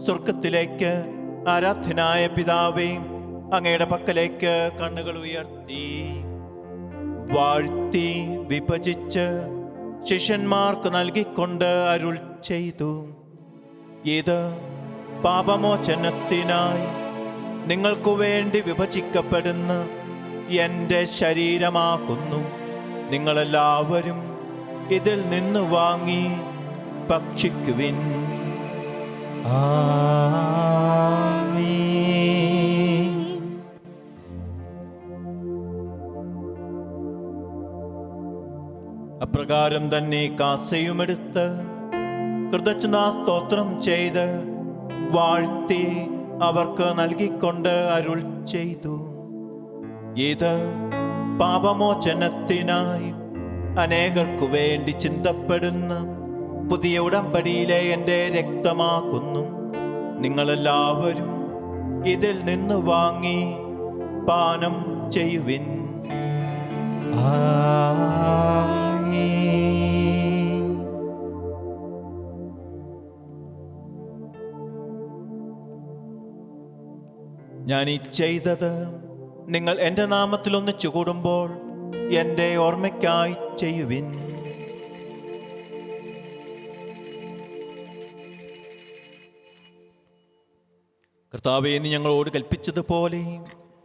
സ്വർഗത്തിലേക്ക് ആരാധ്യനായ പിതാവേ അങ്ങയുടെ പക്കലേക്ക് കണ്ണുകൾ ഉയർത്തി വാഴ്ത്തി വിഭജിച്ച് ശിഷ്യന്മാർക്ക് നൽകിക്കൊണ്ട് അരുൾ ചെയ്തു: ഇത് പാപമോചനത്തിനായി നിങ്ങൾക്കു വേണ്ടി വിഭജിക്കപ്പെടുന്ന എൻ്റെ ശരീരമാകുന്നു. നിങ്ങളെല്ലാവരും ഇതിൽ നിന്ന് വാങ്ങി ഭക്ഷിക്കുവിൻ. ആമേൻ. അപ്രകാരം തന്നെ കാസയുമെടുത്ത് കൃതജ്ഞതാസ്തോത്രം ചെയ്ത് വാഴ്ത്തി അവർക്ക് നൽകിക്കൊണ്ട് അരുൾ ചെയ്തു: ഇത് പാപമോചനത്തിനായി അനേകർക്കു വേണ്ടി ചിന്തപ്പെടുന്ന പുതിയ ഉടമ്പടിയിലെ എൻ്റെ രക്തമാക്കുന്നു. നിങ്ങളെല്ലാവരും ഇതിൽ നിന്ന് വാങ്ങി പാനം ചെയ്യുവിൻ. ആമേൻ. ഞാൻ ഈ ചെയ്തത് നിങ്ങൾ എൻ്റെ നാമത്തിൽ ഒന്നിച്ചു കൂടുമ്പോൾ എൻ്റെ ഓർമ്മയ്ക്കായി ചെയ്യുവിൻ. കർത്താവേ, നീ ഞങ്ങളോട് കൽപ്പിച്ചതുപോലെ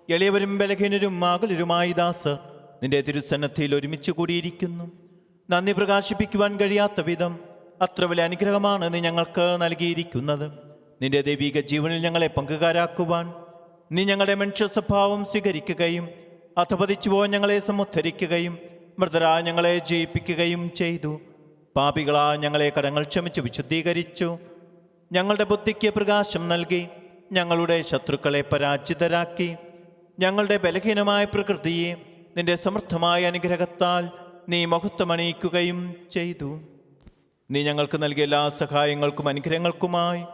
എളിയവരും ബലഹീനരും ആകുലരുമായ ദാസർ നിന്റെ തിരുസന്നിധിയിൽ ഒരുമിച്ച് കൂടിയിരിക്കുന്നു. നന്ദി പ്രകാശിപ്പിക്കുവാൻ കഴിയാത്ത വിധം അത്ര വലിയ അനുഗ്രഹമാണ് നീ ഞങ്ങൾക്ക് നൽകിയിരിക്കുന്നത്. നിന്റെ ദൈവിക ജീവനിൽ ഞങ്ങളെ പങ്കുകാരാക്കുവാൻ നീ ഞങ്ങളുടെ മനുഷ്യ സ്വഭാവം സ്വീകരിക്കുകയും അധപതിച്ചുപോയി ഞങ്ങളെ സമുദ്ധരിക്കുകയും മൃതരാ ഞങ്ങളെ ജയിപ്പിക്കുകയും ചെയ്തു. പാപികളാ ഞങ്ങളെ കടങ്ങൾ ക്ഷമിച്ച് വിശുദ്ധീകരിച്ചു. ഞങ്ങളുടെ ബുദ്ധിക്ക് പ്രകാശം നൽകി ഞങ്ങളുടെ ശത്രുക്കളെ പരാജിതരാക്കി. ഞങ്ങളുടെ ബലഹീനമായ പ്രകൃതിയെ നിന്റെ സമൃദ്ധമായ അനുഗ്രഹത്താൽ നീ മഹത്വമണിയിക്കുകയും ചെയ്തു. നീ ഞങ്ങൾക്ക് നൽകിയ എല്ലാ സഹായങ്ങൾക്കും അനുഗ്രഹങ്ങൾക്കുമായി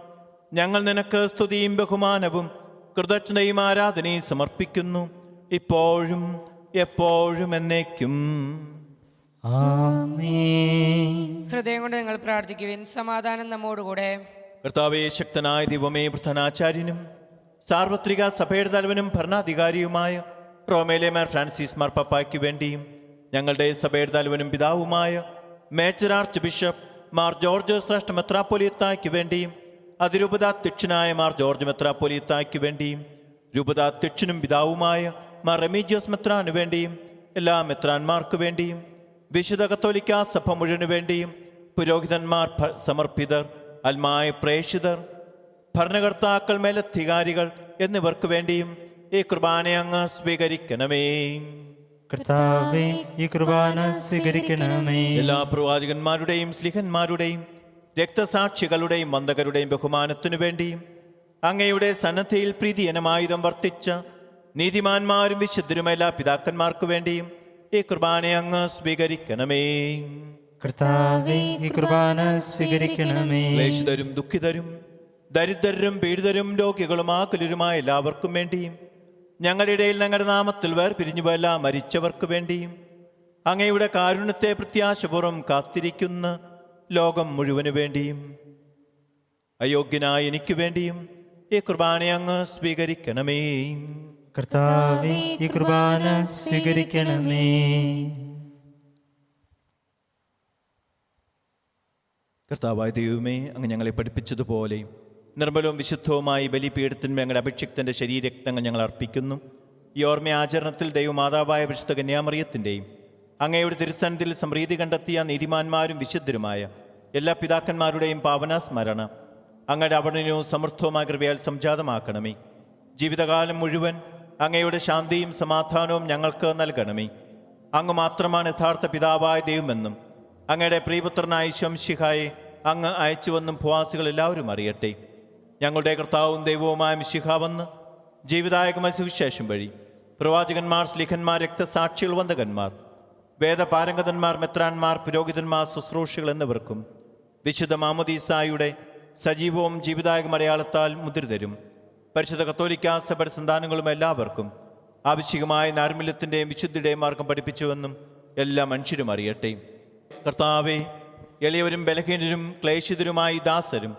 ഞങ്ങൾ നിനക്ക് സ്തുതിയും ബഹുമാനവും കൃതജ്ഞതയും ആരാധനയും സമർപ്പിക്കുന്നു, ഇപ്പോഴും എപ്പോഴും എന്നേക്കും. ആമേൻ. ഹൃദയം കൊണ്ട് നിങ്ങൾ പ്രാർത്ഥിക്കുവിൻ. സമാധാനം നമ്മോടുകൂടെ. കർത്താവേ, ശക്തനായ ദൈവമേ, പ്രധാനാചാര്യനും സാർവത്രിക സഭയുടെ തലവനും ഭരണാധികാരിയുമായ റോമയിലെ മാർ ഫ്രാൻസിസ് മാർപ്പാപ്പായ്ക്ക് വേണ്ടിയും ഞങ്ങളുടെ സഭയുടെ തലവനും പിതാവുമായ major arch bishop Mar George ശ്രേഷ്ഠ മെത്രാപ്പൊലീത്തായ്ക്ക് വേണ്ടിയും അതിരൂപതാധ്യക്ഷനായ മാർ ജോർജ് മെത്രാപ്പൊലീത്തായ്ക്ക് വേണ്ടിയും രൂപതാധ്യക്ഷനും പിതാവുമായ മാർ റെമീജിയോസ് മെത്രാന് വേണ്ടിയും എല്ലാ മെത്രാന്മാർക്ക് വേണ്ടിയും വിശുദ്ധ കത്തോലിക്ക സഭ മുഴുവനു വേണ്ടിയും പുരോഹിതന്മാർ, സമർപ്പിതർ, അൽമായ പ്രേക്ഷിതർ, ഭരണകർത്താക്കൾ, മേലധികാരികൾ എന്നിവർക്ക് വേണ്ടിയും ഈ കുർബാന അങ്ങ് സ്വീകരിക്കണമേ. കർത്താവേ, ഈ കുർബാന സ്വീകരിക്കണമേ. എല്ലാ പ്രവാചകന്മാരുടെയും സ്ലിഹന്മാരുടെയും രക്തസാക്ഷികളുടെയും വന്ദകരുടെയും ബഹുമാനത്തിനു വേണ്ടിയും അങ്ങയുടെ സന്നദ്ധയിൽ പ്രീതിയനമായുധം വർത്തിച്ച നീതിമാന്മാരും വിശുദ്ധരും എല്ലാ പിതാക്കന്മാർക്ക് വേണ്ടിയും ഈ കുർബാന അങ്ങ് സ്വീകരിക്കണമേ. കർത്താവേ, ഈ കുർബാന സ്വീകരിക്കണമേ. ക്ലേശിതരും ദുഃഖിതരും ദരിദ്രരും പീഡിതരും രോഗികളും ആകുലരുമായ എല്ലാവർക്കും വേണ്ടിയും ഞങ്ങളുടെ ഇടയിൽ ഞങ്ങളുടെ നാമത്തിൽ വേർപിരിഞ്ഞുപോയ എല്ലാ മരിച്ചവർക്ക് വേണ്ടിയും അങ്ങയുടെ കാരുണ്യത്തെ പ്രത്യാശപൂർവ്വം കാത്തിരിക്കുന്ന ലോകം മുഴുവനു വേണ്ടിയും അയോഗ്യനായ എനിക്ക് വേണ്ടിയും ഈ കുർബാന അങ്ങ് സ്വീകരിക്കണമേ. കർത്താവേ, ഈ കുർബാന സ്വീകരിക്കണമേ. കർത്താവായ ദൈവമേ, അങ്ങ് ഞങ്ങളെ പഠിപ്പിച്ചതുപോലെ നിർമ്മലവും വിശുദ്ധവുമായി ബലിപീഠത്തിന്മേൽ ഞങ്ങളുടെ അഭിഷിക്തൻ്റെ ശരീരരക്തങ്ങൾ ഞങ്ങൾ അർപ്പിക്കുന്നു. ഈ ഓർമ്മ ആചരണത്തിൽ ദൈവമാതാവായ വിശുദ്ധ കന്യാമറിയത്തിൻ്റെയും അങ്ങയുടെ തിരുസന്നിധിയിൽ സമൃദ്ധി കണ്ടെത്തിയ നീതിമാന്മാരും വിശുദ്ധരുമായ എല്ലാ പിതാക്കന്മാരുടെയും പാവനാസ്മരണ അങ്ങയുടെ അവിടനവും സമൃദ്ധവുമായ കൃപയാൽ സംജാതമാക്കണമേ. ജീവിതകാലം മുഴുവൻ അങ്ങയുടെ ശാന്തിയും സമാധാനവും ഞങ്ങൾക്ക് നൽകണമേ. അങ്ങ് മാത്രമാണ് യഥാർത്ഥ പിതാവായ ദൈവമെന്നും അങ്ങയുടെ പ്രിയപുത്രനായ ശംശിഹായെ അങ്ങ് അയച്ചുവെന്നും ഭൂവാസികൾ എല്ലാവരും അറിയട്ടെ. ഞങ്ങളുടെ കർത്താവും ദൈവവുമായ മിശിഹ വന്ന് ജീവിതായകമായ സുവിശേഷം വഴി പ്രവാചകന്മാർ, സ്ലിഹന്മാർ, രക്തസാക്ഷികൾ, വന്ദകന്മാർ, വേദപാരംഗതന്മാർ, മെത്രാന്മാർ, പുരോഹിതന്മാർ, ശുശ്രൂഷികൾ എന്നിവർക്കും വിശുദ്ധ മാമോദീസായുടെ സജീവവും ജീവിതായക അടയാളത്താൽ മുദ്രിതരും പരിശുദ്ധ കത്തോലിക്കാ സഭയുടെ സന്താനങ്ങളും എല്ലാവർക്കും ആവശ്യമായ നാർമ്മില്യത്തിൻ്റെയും വിശുദ്ധിയുടെയും മാർഗം പഠിപ്പിച്ചുവെന്നും എല്ലാ മനുഷ്യരും അറിയട്ടെ. കർത്താവെ, എളിയവരും ബലഹീനരും ക്ലേശിതരുമായി ദാസരും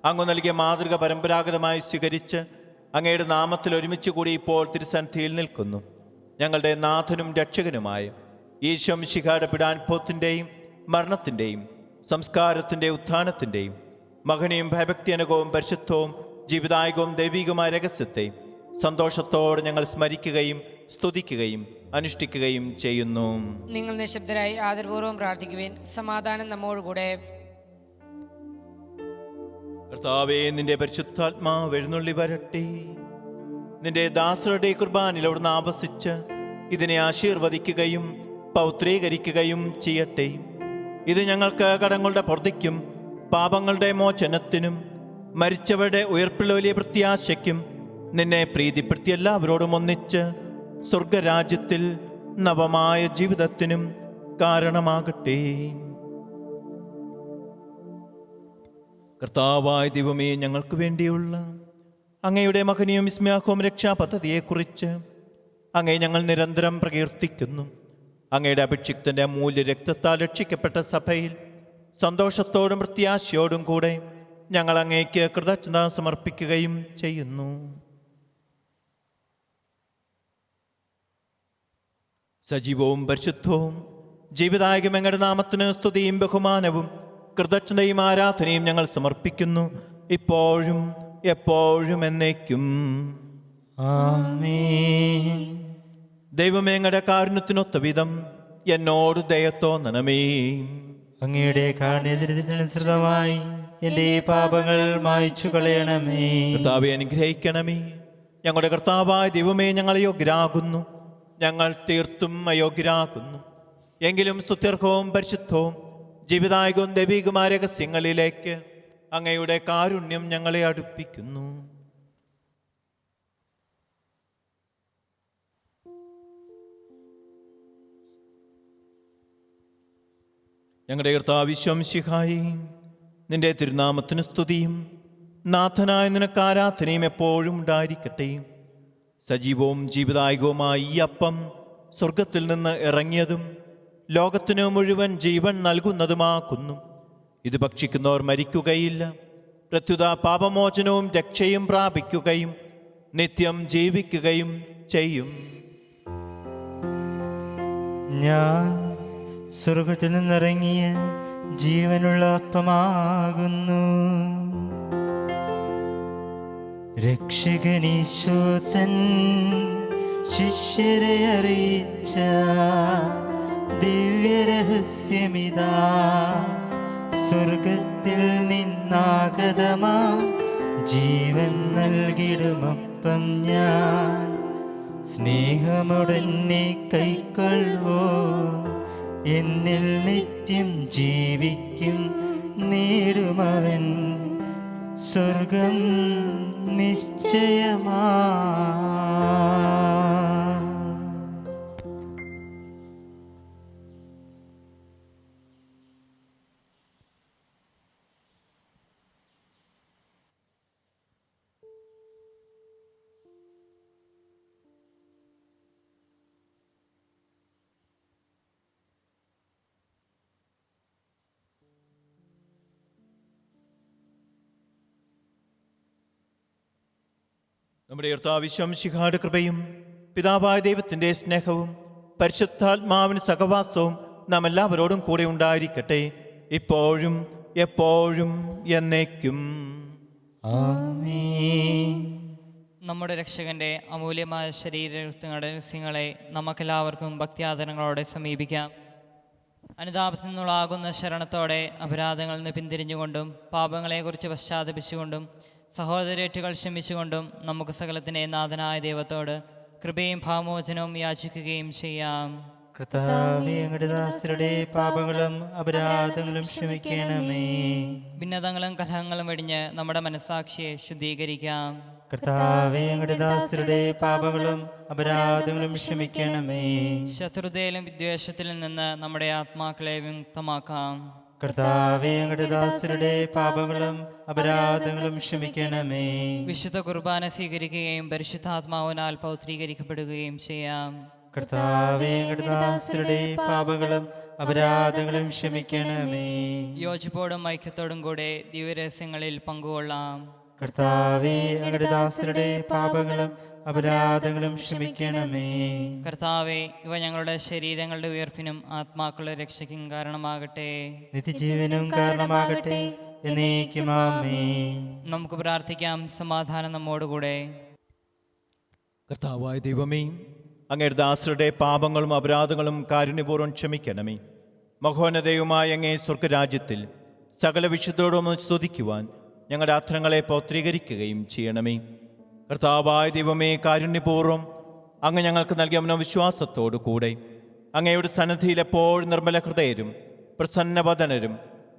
അങ്ങ് നൽകിയ മാതൃക പരമ്പരാഗതമായി സ്വീകരിച്ച് അങ്ങയുടെ നാമത്തിൽ ഒരുമിച്ച് കൂടി ഇപ്പോൾ തിരുസന്നിധിയിൽ നിൽക്കുന്നു. ഞങ്ങളുടെ നാഥനും രക്ഷകനുമായ ഈശോ മിശിഹായുടെ പീഡാനുഭവത്തിൻ്റെയും മരണത്തിൻ്റെയും സംസ്കാരത്തിൻ്റെയും ഉത്ഥാനത്തിൻ്റെയും മകനെയും ഭയഭക്തിയനകവും പരിശുദ്ധവും ജീവിതായകവും ദൈവികമായ രഹസ്യത്തെ സന്തോഷത്തോടെ ഞങ്ങൾ സ്മരിക്കുകയും സ്തുതിക്കുകയും അനുഷ്ഠിക്കുകയും ചെയ്യുന്നു. നിങ്ങൾ നിശബ്ദരായി ആദരപൂർവ്വം പ്രാർത്ഥിക്കുവിൻ. സമാധാനം നമ്മോടുകൂടെ. കർത്താവേ, നിന്റെ പരിശുദ്ധാത്മാവ് എഴുന്നള്ളി വരട്ടെ. നിന്റെ ദാസരുടെ കുർബാനിൽ അവിടുന്ന് ആവസിച്ച് ഇതിനെ ആശീർവദിക്കുകയും പൗത്രീകരിക്കുകയും ചെയ്യട്ടെ. ഇത് ഞങ്ങൾക്ക് കടങ്ങളുടെ പൊറുതിക്കും പാപങ്ങളുടെ മോചനത്തിനും മരിച്ചവരുടെ ഉയർപ്പിലുള്ള വലിയ പ്രത്യാശയ്ക്കും നിന്നെ പ്രീതിപ്പെടുത്തി എല്ലാവരോടും ഒന്നിച്ച് സ്വർഗരാജ്യത്തിൽ നവമായ ജീവിതത്തിനും കാരണമാകട്ടെ. കർത്താവായ ദൈവമേ, ഞങ്ങൾക്ക് വേണ്ടിയുള്ള അങ്ങയുടെ മഹനീയവും വിസ്മയാഹവും രക്ഷാപദ്ധതിയെക്കുറിച്ച് അങ്ങയെ ഞങ്ങൾ നിരന്തരം പ്രകീർത്തിക്കുന്നു. അങ്ങയുടെ അഭിഷിക്തന്റെ അമൂല്യ രക്തത്താൽ രക്ഷിക്കപ്പെട്ട സഭയിൽ സന്തോഷത്തോടും പ്രത്യാശയോടും കൂടെ ഞങ്ങൾ അങ്ങേക്ക് കൃതജ്ഞത സമർപ്പിക്കുകയും ചെയ്യുന്നു. സജീവവും പരിശുദ്ധവും ജീവിതായകം അങ്ങയുടെ നാമത്തിന് സ്തുതിയും ബഹുമാനവും കൃതജ്ഞതയും ആരാധനയും ഞങ്ങൾ സമർപ്പിക്കുന്നു, ഇപ്പോഴും എപ്പോഴും എന്നേക്കും. ആമേൻ. ദൈവമേ, അങ്ങയുടെ കാരുണ്യത്തിനൊത്ത വിധം എന്നോട് ദയ തോന്നണമേ. അങ്ങയുടെ കാരുണ്യത്തിനനുസൃതമായി എൻ്റെ പാപങ്ങൾ മായ്ച്ചു കളയണമേ. കർത്താവെ, അനുഗ്രഹിക്കണമേ. ഞങ്ങളുടെ കർത്താവായ ദൈവമേ, ഞങ്ങൾ അയോഗ്യരാകുന്നു, ഞങ്ങൾ തീർത്തും അയോഗ്യരാകുന്നു. എങ്കിലും സ്തുത്യർഹവും പരിശുദ്ധവും ജീവിതായകവും ദൈവികമായ രഹസ്യങ്ങളിലേക്ക് അങ്ങയുടെ കാരുണ്യം ഞങ്ങളെ അടുപ്പിക്കുന്നു. ഞങ്ങളുടെ കർത്താവ് ശംശിഹായി, നിന്റെ തിരുനാമത്തിന് സ്തുതിയും നാഥനായ നിനക്ക് ആരാധനയും എപ്പോഴും ഉണ്ടായിരിക്കട്ടെ. സജീവവും ജീവിതായകവുമായ ഈ അപ്പം സ്വർഗത്തിൽ നിന്ന് ഇറങ്ങിയതും ലോകത്തിനു മുഴുവൻ ജീവൻ നൽകുന്നതുമാക്കുന്നു. ഇത് ഭക്ഷിക്കുന്നവർ മരിക്കുകയില്ല, പ്രത്യുത പാപമോചനവും രക്ഷയും പ്രാപിക്കുകയും നിത്യം ജീവിക്കുകയും ചെയ്യും. ഞാൻ സ്വർഗത്തിൽ നിന്നിറങ്ങിയ ജീവനുള്ള അപ്പമാകുന്നു. രക്ഷകനീശോതൻ ശിഷ്യരെ അറിയിച്ച ദിവ്യരഹസ്യമിതാ, സ്വർഗത്തിൽ നിന്നാഗതമാ ജീവൻ നൽകിടുമപ്പം ഞാൻ. സ്നേഹമുടനെ കൈക്കൊള്ളുവോ, എന്നിൽ നിത്യം ജീവിക്കും നേടുമവൻ സ്വർഗം നിശ്ചയമാ. നമ്മുടെ കർത്താവ് ശംശിഹായുടെ കൃപയും പിതാവായ ദൈവത്തിൻ്റെ സ്നേഹവും പരിശുദ്ധാത്മാവിന് സഹവാസവും നാം എല്ലാവരോടും കൂടെ ഉണ്ടായിരിക്കട്ടെ, ഇപ്പോഴും എപ്പോഴും എന്നേക്കും. ആമേൻ. നമ്മുടെ രക്ഷകന്റെ അമൂല്യമായ ശരീരങ്ങളുടെ രഹസ്യങ്ങളെ നമുക്കെല്ലാവർക്കും ഭക്തിയാദരങ്ങളോടെ സമീപിക്കാം. അനുതാപത്തിൽ നിന്നുള്ളാകുന്ന ശരണത്തോടെ അപരാധങ്ങളിൽ നിന്ന് പിന്തിരിഞ്ഞുകൊണ്ടും പാപങ്ങളെക്കുറിച്ച് പശ്ചാത്തപിച്ചുകൊണ്ടും സഹോദരേറ്റുകൾ ക്ഷമിച്ചുകൊണ്ടും നമുക്ക് സകലത്തിൻ്റെ നാഥനായ ദൈവത്തോട് കൃപയും ഭാവമോചനവും യാചിക്കുകയും ചെയ്യാം. കർത്താവേ, അങ്ങയുടെ ദാസരുടെ പാപങ്ങളും അപരാധങ്ങളും ക്ഷമിക്കണമേ. ഭിന്നതകളും കലഹങ്ങളും വെടിഞ്ഞ് നമ്മുടെ മനസ്സാക്ഷിയെ ശുദ്ധീകരിക്കാം. കർത്താവേ, അങ്ങയുടെ ദാസരുടെ പാപങ്ങളും അപരാധങ്ങളും ക്ഷമിക്കണമേ. ശത്രുതയിലും വിദ്വേഷത്തിലും നിന്ന് നമ്മുടെ ആത്മാക്കളെ വിമുക്തമാക്കാം. കർത്താവേ, അങ്ങയുടെ ദാസരുടെ പാപങ്ങളും അപരാധങ്ങളും ക്ഷമിക്കണമേ. വിശുദ്ധ കുർബാന സ്വീകരിക്കുകയും പരിശുദ്ധാത്മാവിനാൽ പൗത്രീകരിക്കപ്പെടുകയും ചെയ്യാം. കർത്താവേ, അങ്ങയുടെ ദാസരുടെ പാപങ്ങളും അപരാധങ്ങളും ക്ഷമിക്കണമേ. യോജിപ്പോടും ഐക്യത്തോടും കൂടെ ദിവ്യരഹസ്യങ്ങളിൽ പങ്കുകൊള്ളാം. കർത്താവേ, അങ്ങയുടെ ദാസരുടെ പാപങ്ങളും അപരാധങ്ങളും ക്ഷമിക്കണമേ. കർത്താവെ, ഇവ ഞങ്ങളുടെ ശരീരങ്ങളുടെ ഉയർപ്പിനും ആത്മാക്കളുടെ രക്ഷയ്ക്കും കാരണമാകട്ടെ. നിത്യജീവനും കാരണമാകട്ടെ. എന്നേക്കും ആമേൻ. നമുക്ക് പ്രാർത്ഥിക്കാം. സമാധാനം നമ്മോടുകൂടെ. കർത്താവായ ദൈവമേ, അങ്ങയുടെ ദാസരുടെ പാപങ്ങളും അപരാധങ്ങളും കാരുണ്യപൂർവ്വം ക്ഷമിക്കണമേ. മഹോന്നതയുമായ അങ്ങേ സ്വർഗരാജ്യത്തിൽ സകല വിശുദ്ധരോടും സ്തുതിക്കുവാൻ ഞങ്ങളുടെ അധരങ്ങളെ പൗത്രീകരിക്കുകയും ചെയ്യണമേ. കർത്താവായ ദൈവമേ, കാരുണ്യപൂർവ്വം അങ്ങ് ഞങ്ങൾക്ക് നൽകിയ മനോവിശ്വാസത്തോടു കൂടെ അങ്ങയുടെ സന്നിധിയിൽ എപ്പോഴും നിർമ്മല ഹൃദയരും പ്രസന്നവദനരും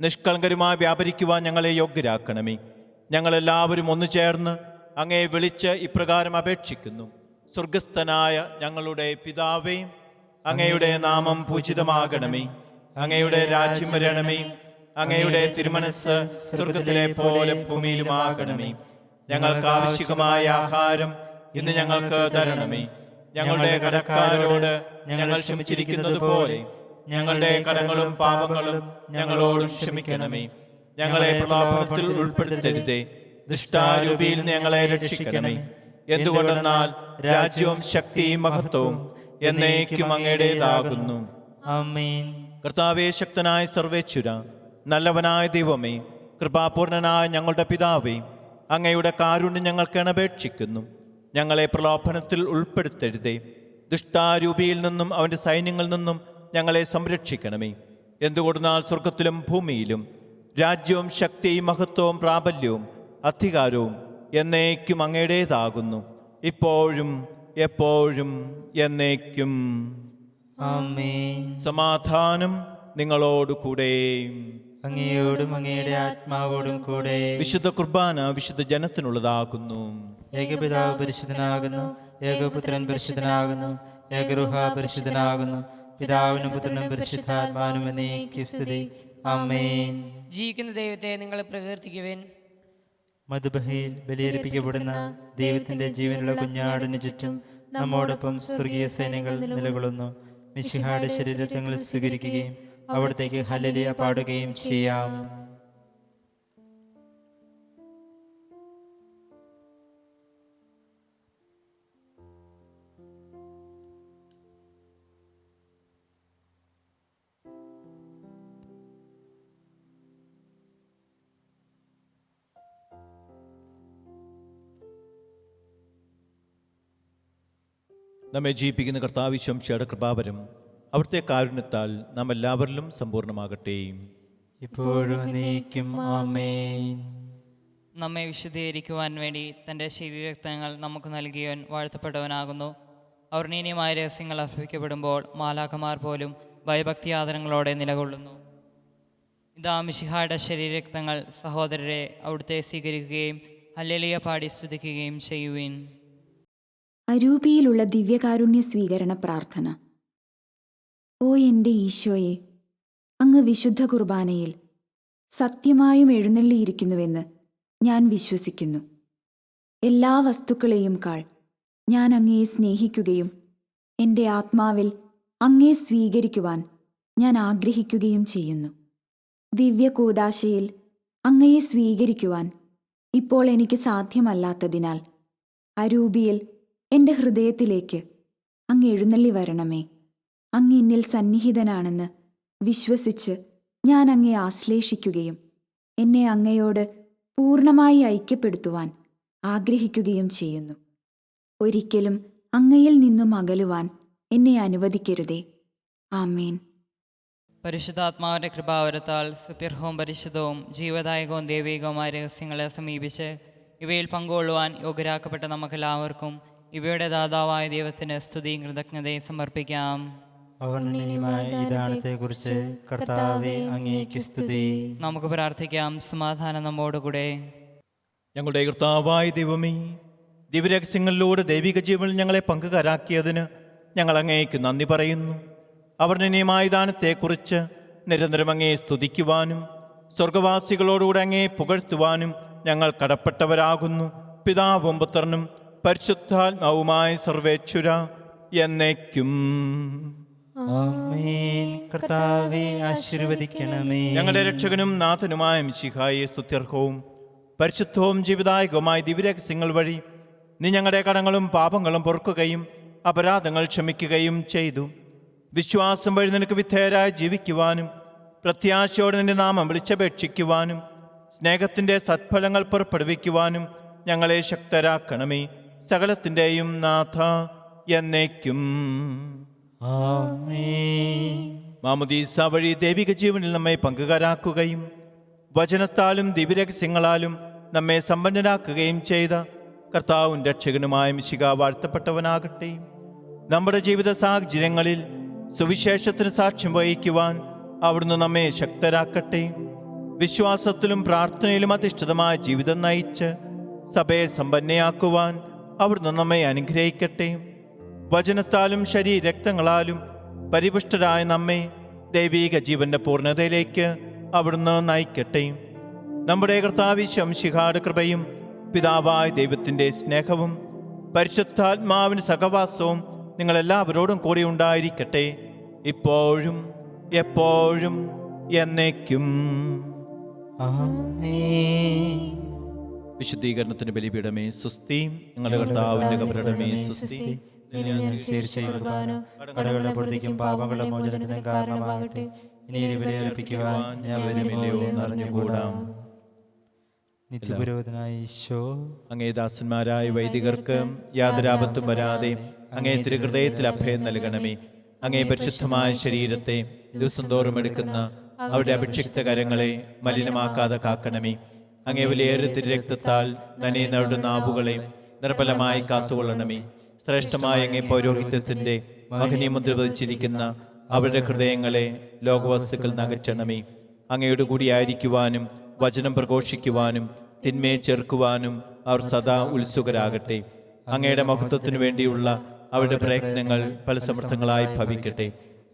നിഷ്കളങ്കരുമായി വ്യാപരിക്കുവാൻ ഞങ്ങളെ യോഗ്യരാക്കണമേ. ഞങ്ങളെല്ലാവരും ഒന്നു ചേർന്ന് അങ്ങയെ വിളിച്ച് ഇപ്രകാരം അപേക്ഷിക്കുന്നു. സ്വർഗസ്ഥനായ ഞങ്ങളുടെ പിതാവേ, അങ്ങയുടെ നാമം പൂജിതമാകണമേ. അങ്ങയുടെ രാജ്യം വരണമേ. അങ്ങയുടെ തിരുമനസ് സ്വർഗത്തിലെ പോലെ ഭൂമിയിലുമാകണമേ. ഞങ്ങൾക്ക് ആവശ്യമായ ആഹാരം ഇന്ന് ഞങ്ങൾക്ക് തരണമേ. ഞങ്ങളുടെ കടക്കാരോട് ഞങ്ങൾ ക്ഷമിച്ചിരിക്കുന്നത് പോലെ ഞങ്ങളുടെ കടങ്ങളും പാപങ്ങളും ഞങ്ങളോടും ക്ഷമിക്കണമേ. ഞങ്ങളെ പ്രലോഭനത്തിൽ ഉൾപ്പെടുത്തരുതേ, ദുഷ്ടാരൂപിയിൽ നിന്ന് ഞങ്ങളെ രക്ഷിക്കണമേ. എന്തുകൊണ്ടെന്നാൽ രാജ്യവും ശക്തിയും മഹത്വവും എന്നേക്കും അങ്ങയുടേതാകുന്നു. ആമേൻ. കർത്താവേ, ശക്തനായ സർവേശ്വര, നല്ലവനായ ദൈവമേ, കൃപാപൂർണനായ ഞങ്ങളുടെ പിതാവേ, അങ്ങയുടെ കാരുണ്യം ഞങ്ങൾക്ക് അപേക്ഷിക്കുന്നു. ഞങ്ങളെ പ്രലോഭനത്തിൽ ഉൾപ്പെടുത്തരുതേ, ദുഷ്ടാരൂപിയിൽ നിന്നും അവൻ്റെ സൈന്യങ്ങളിൽ നിന്നും ഞങ്ങളെ സംരക്ഷിക്കണമേ. എന്തുകൊണ്ടെന്നാൽ സ്വർഗത്തിലും ഭൂമിയിലും രാജ്യവും ശക്തിയും മഹത്വവും പ്രാബല്യവും അധികാരവും എന്നേക്കും അങ്ങയുടേതാകുന്നു, ഇപ്പോഴും എപ്പോഴും എന്നേക്കും. ആമേൻ. സമാധാനം നിങ്ങളോടുകൂടെ. അങ്ങയോടും അങ്ങയുടെ ആത്മാവോടും കൂടെ. വിശുദ്ധ കുർബാന വിശുദ്ധ ജനത്തിനുള്ളതാകുന്നു. ഏകപിതാവ് പരിശുദ്ധനാകുന്നു, ഏകപുത്രൻ പരിശുദ്ധനാകുന്നു, ഏകഗൃഹ പരിശുദ്ധനാകുന്നു. പിതാവിനും പുത്രനും പരിശുദ്ധാത്മാവിനും എന്നേക്കും സ്തുതി. ആമേൻ. ജീവിക്കുന്ന ദൈവത്തെ നിങ്ങൾ പ്രകീർത്തിക്കുവിൻ. മധുബഹയിൽ ബലിയർപ്പിക്കപ്പെടുന്ന ദൈവത്തിന്റെ ജീവനുള്ള കുഞ്ഞാടിന് ചുറ്റും നമ്മോടൊപ്പം സ്വർഗീയ സൈന്യങ്ങൾ നിലകൊള്ളുന്നു. മിശിഹായുടെ ശരീരങ്ങൾ സ്വീകരിക്കുകയും അവിടത്തേക്ക് ഹല്ലേലൂയ പാടുകയും ചെയ്യാം. നമ്മെ ജീവിപ്പിക്കുന്ന കർത്താവിശ്വംശയുടെ കൃപാവരം അവിടുത്തെ കാരുണ്യത്താൽ നാം എല്ലാവരിലും സമ്പൂർണ്ണമാകട്ടെ. ഇപ്പോഴും എന്നേക്കും ആമേൻ. നമ്മെ വിശുദ്ധീകരിക്കുവാൻ വേണ്ടി തൻ്റെ ശരീരരക്തങ്ങൾ നമുക്ക് നൽകിയവൻ വാഴ്ത്തപ്പെട്ടവനാകുന്നു. അവർണ്ണീയമായ രഹസ്യങ്ങൾ അർപ്പിക്കപ്പെടുമ്പോൾ മാലാഖമാർ പോലും ഭയഭക്തി ആദരങ്ങളോടെ നിലകൊള്ളുന്നു. ഇതാ മിശിഹായുടെ ശരീരരക്തങ്ങൾ. സഹോദരരെ, അവിടുത്തെ സ്വീകരിക്കുകയും ഹല്ലേലൂയ പാടി സ്തുതിക്കുകയും ചെയ്യുവിൻ. അരൂപിയിലുള്ള ദിവ്യകാരുണ്യ സ്വീകരണ പ്രാർത്ഥന. ഓ എൻ്റെ ഈശോയെ, അങ്ങ് വിശുദ്ധ കുർബാനയിൽ സത്യമായും എഴുന്നള്ളിയിരിക്കുന്നുവെന്ന് ഞാൻ വിശ്വസിക്കുന്നു. എല്ലാ വസ്തുക്കളെയും കാൾ ഞാൻ അങ്ങയെ സ്നേഹിക്കുകയും എൻ്റെ ആത്മാവിൽ അങ്ങയെ സ്വീകരിക്കുവാൻ ഞാൻ ആഗ്രഹിക്കുകയും ചെയ്യുന്നു. ദിവ്യകൂദാശയിൽ അങ്ങയെ സ്വീകരിക്കുവാൻ ഇപ്പോൾ എനിക്ക് സാധ്യമല്ലാത്തതിനാൽ അരൂപിയിൽ എൻ്റെ ഹൃദയത്തിലേക്ക് അങ്ങ് എഴുന്നള്ളി വരണമേ. അങ്ങ് എന്നിൽ സന്നിഹിതനാണെന്ന് വിശ്വസിച്ച് ഞാൻ അങ്ങയെ ആശ്ലേഷിക്കുകയും എന്നെ അങ്ങയോട് പൂർണ്ണമായി ഐക്യപ്പെടുത്തുവാൻ ആഗ്രഹിക്കുകയും ചെയ്യുന്നു. ഒരിക്കലും അങ്ങയിൽ നിന്നും അകലുവാൻ എന്നെ അനുവദിക്കരുതേ. ആമേൻ. പരിശുദ്ധാത്മാവിൻ്റെ കൃപാവരത്താൽ സുത്യർഹവും പരിശുദ്ധവും ജീവദായകവും ദൈവികവുമായ രഹസ്യങ്ങളെ സമീപിച്ച് ഇവയിൽ പങ്കുകൊള്ളുവാൻ യോഗ്യരാക്കപ്പെട്ട നമുക്കെല്ലാവർക്കും ഇവയുടെ ദാതാവായ ദൈവത്തിന് സ്തുതിയും കൃതജ്ഞതയും സമർപ്പിക്കാം. അവർണ്ണനീയമായ ഈ ദാനത്തെക്കുറിച്ച് കർത്താവെ അങ്ങേക്ക് സ്തുതി. നമുക്ക് പ്രാർത്ഥിക്കാം. സമാധാനം നമ്മോടുകൂടെ. ഞങ്ങളുടെ കർത്താവായ ദൈവമേ, ദിവ്യരഹസ്യങ്ങളിലൂടെ ദൈവിക ജീവനിൽ ഞങ്ങളെ പങ്കുകാരാക്കിയതിന് ഞങ്ങൾ അങ്ങേക്ക് നന്ദി പറയുന്നു. അവർണ്ണനീയമായ ദാനത്തെക്കുറിച്ച് നിരന്തരം അങ്ങയെ സ്തുതിക്കുവാനും സ്വർഗവാസികളോടുകൂടെ അങ്ങയെ പുകഴ്ത്തുവാനും ഞങ്ങൾ കടപ്പെട്ടവരാകുന്നു. പിതാവും പുത്രനും പരിശുദ്ധാത്മാവുമായ സർവേശ്വര എന്നേക്കും ആമേൻ. കർത്താവെ ആശീർവദിക്കണമേ. ഞങ്ങളുടെ രക്ഷകനും നാഥനുമായ മിശിഹായെ സ്തുത്യർഹവും പരിശുദ്ധവും ജീവിതായകവുമായ ദിവ്യരഹസ്യങ്ങൾ വഴി നീ ഞങ്ങളുടെ കടങ്ങളും പാപങ്ങളും പൊറുക്കുകയും അപരാധങ്ങൾ ക്ഷമിക്കുകയും ചെയ്തു. വിശ്വാസം വഴി നിനക്ക് വിധേയരായി ജീവിക്കുവാനും പ്രത്യാശയോടെ നിന്റെ നാമം വിളിച്ചപേക്ഷിക്കുവാനും സ്നേഹത്തിൻ്റെ സത്ഫലങ്ങൾ പുറപ്പെടുവിക്കുവാനും ഞങ്ങളെ ശക്തരാക്കണമേ. സകലത്തിൻ്റെയും നാഥ എന്നേക്കും ആമേൻ. മാമുദീസ വഴി ദൈവിക ജീവനിൽ നമ്മെ പങ്കുകാരാക്കുകയും വചനത്താലും ദിവ്യരഹസ്യങ്ങളാലും നമ്മെ സമ്പന്നരാക്കുകയും ചെയ്ത കർത്താവും രക്ഷകനുമായ മിശിഹ വാഴ്ത്തപ്പെട്ടവനാകട്ടെ. നമ്മുടെ ജീവിത സാഹചര്യങ്ങളിൽ സുവിശേഷത്തിന് സാക്ഷ്യം വഹിക്കുവാൻ അവിടുന്ന് നമ്മെ ശക്തരാക്കട്ടെ. വിശ്വാസത്തിലും പ്രാർത്ഥനയിലും അധിഷ്ഠിതമായ ജീവിതം നയിച്ച് സഭയെ സമ്പന്നയാക്കുവാൻ അവിടുന്ന് നമ്മെ അനുഗ്രഹിക്കട്ടെ. വചനത്താലും ശരീരക്തങ്ങളാലും പരിപുഷ്ടരായ നമ്മെ ദൈവീക ജീവന്റെ പൂർണ്ണതയിലേക്ക് അവിടുന്ന് നയിക്കട്ടെ. നമ്മുടെ കർത്താവ് ശംശിഹായുടെ കൃപയും പിതാവായ ദൈവത്തിൻ്റെ സ്നേഹവും പരിശുദ്ധാത്മാവിന് സഹവാസവും നിങ്ങളെല്ലാവരോടും കൂടി ഉണ്ടായിരിക്കട്ടെ, ഇപ്പോഴും എപ്പോഴും എന്നേക്കും. ആമേൻ. വിശുദ്ധീകരണത്തിന് ബലിപീഠമേ സുസ്തി. ഞങ്ങളുടെ കർത്താവിന്റെ കബറിടമേ സുസ്തി. കടകളുടെ പൂർത്തിക്കും പാപങ്ങളുടെ മോചനത്തിനും കാരണമാകട്ടെ. ഇനി ബലിയർപ്പിക്കുവാൻ ഞാൻ വരുമില്ലയോ എന്നറിഞ്ഞുകൂടാം. നിത്യപുരോഹിതനായ ഈശോ, അങ്ങേ ദാസന്മാരായ വൈദികർക്ക് യാതൊരാപത്തും വരാതെ അങ്ങേ തിരുഹൃദയത്തിൽ അഭയം നൽകണമേ. അങ്ങേ പരിശുദ്ധമായ ശരീരത്തെ ദിവസം തോറും എടുക്കുന്ന അവരുടെ അഭിഷിക്ത കരങ്ങളെ മലിനമാക്കാതെ കാക്കണമേ. അങ്ങേ വിലയേറിയ തിരുരക്തത്താൽ നനയുന്നവരുടെ നാവുകളെ നിർബലമായി കാത്തുകൊള്ളണമേ. ശ്രേഷ്ഠമായ അങ്ങേ പൗരോഹിത്യത്തിന്റെ മഹനീയമുദ്ര പതിച്ചിരിക്കുന്ന അവരുടെ ഹൃദയങ്ങളെ ലോകവസ്തുക്കൾ നകറ്റണമേ. അങ്ങയോട് കൂടിയായിരിക്കുവാനും വചനം പ്രഘോഷിക്കുവാനും തിന്മയെ ചെറുക്കുവാനും അവർ സദാ ഉത്സുകരാകട്ടെ. അങ്ങയുടെ മഹത്വത്തിനു വേണ്ടിയുള്ള അവരുടെ പ്രയത്നങ്ങൾ പല സമർത്ഥങ്ങളായി ഭവിക്കട്ടെ.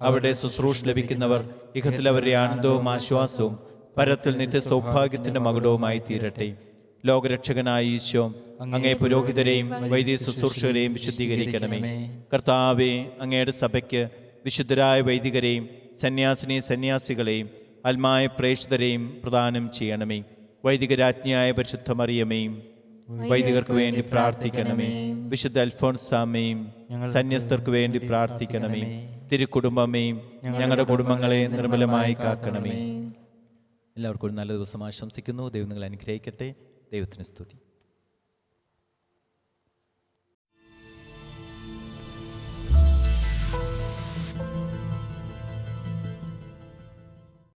അവരുടെ ശുശ്രൂഷ ലഭിക്കുന്നവർ ഇഹത്തിൽ അവരുടെ ആനന്ദവും ആശ്വാസവും പരത്തിൽ നിത്യ സൗഭാഗ്യത്തിന്റെ മകുടവുമായി തീരട്ടെ. ലോകരക്ഷകനായ ഈശോ, അങ്ങേ പുരോഹിതരെയും വൈദിക ശുശ്രൂഷകരെയും വിശുദ്ധീകരിക്കണമേ. കർത്താവേ, അങ്ങയുടെ സഭയ്ക്ക് വിശുദ്ധരായ വൈദികരെയും സന്യാസികളെയും അൽമായ പ്രേക്ഷിതരെയും പ്രദാനം ചെയ്യണമേ. വൈദികരാജ്ഞിയായ പരിശുദ്ധ മറിയമേയും വൈദികർക്ക് വേണ്ടി പ്രാർത്ഥിക്കണമേ. വിശുദ്ധ അൽഫോൻസാമേയും സന്യസ്തർക്ക് വേണ്ടി പ്രാർത്ഥിക്കണമേ. തിരുക്കുടുംബമേയും ഞങ്ങളുടെ കുടുംബങ്ങളെ നിർമ്മലമായി കാക്കണമേ. എല്ലാവർക്കും ഒരു നല്ല ദിവസം ആശംസിക്കുന്നു. ദൈവം നിങ്ങളെ അനുഗ്രഹിക്കട്ടെ. ദൈവത്തിന് സ്തുതി.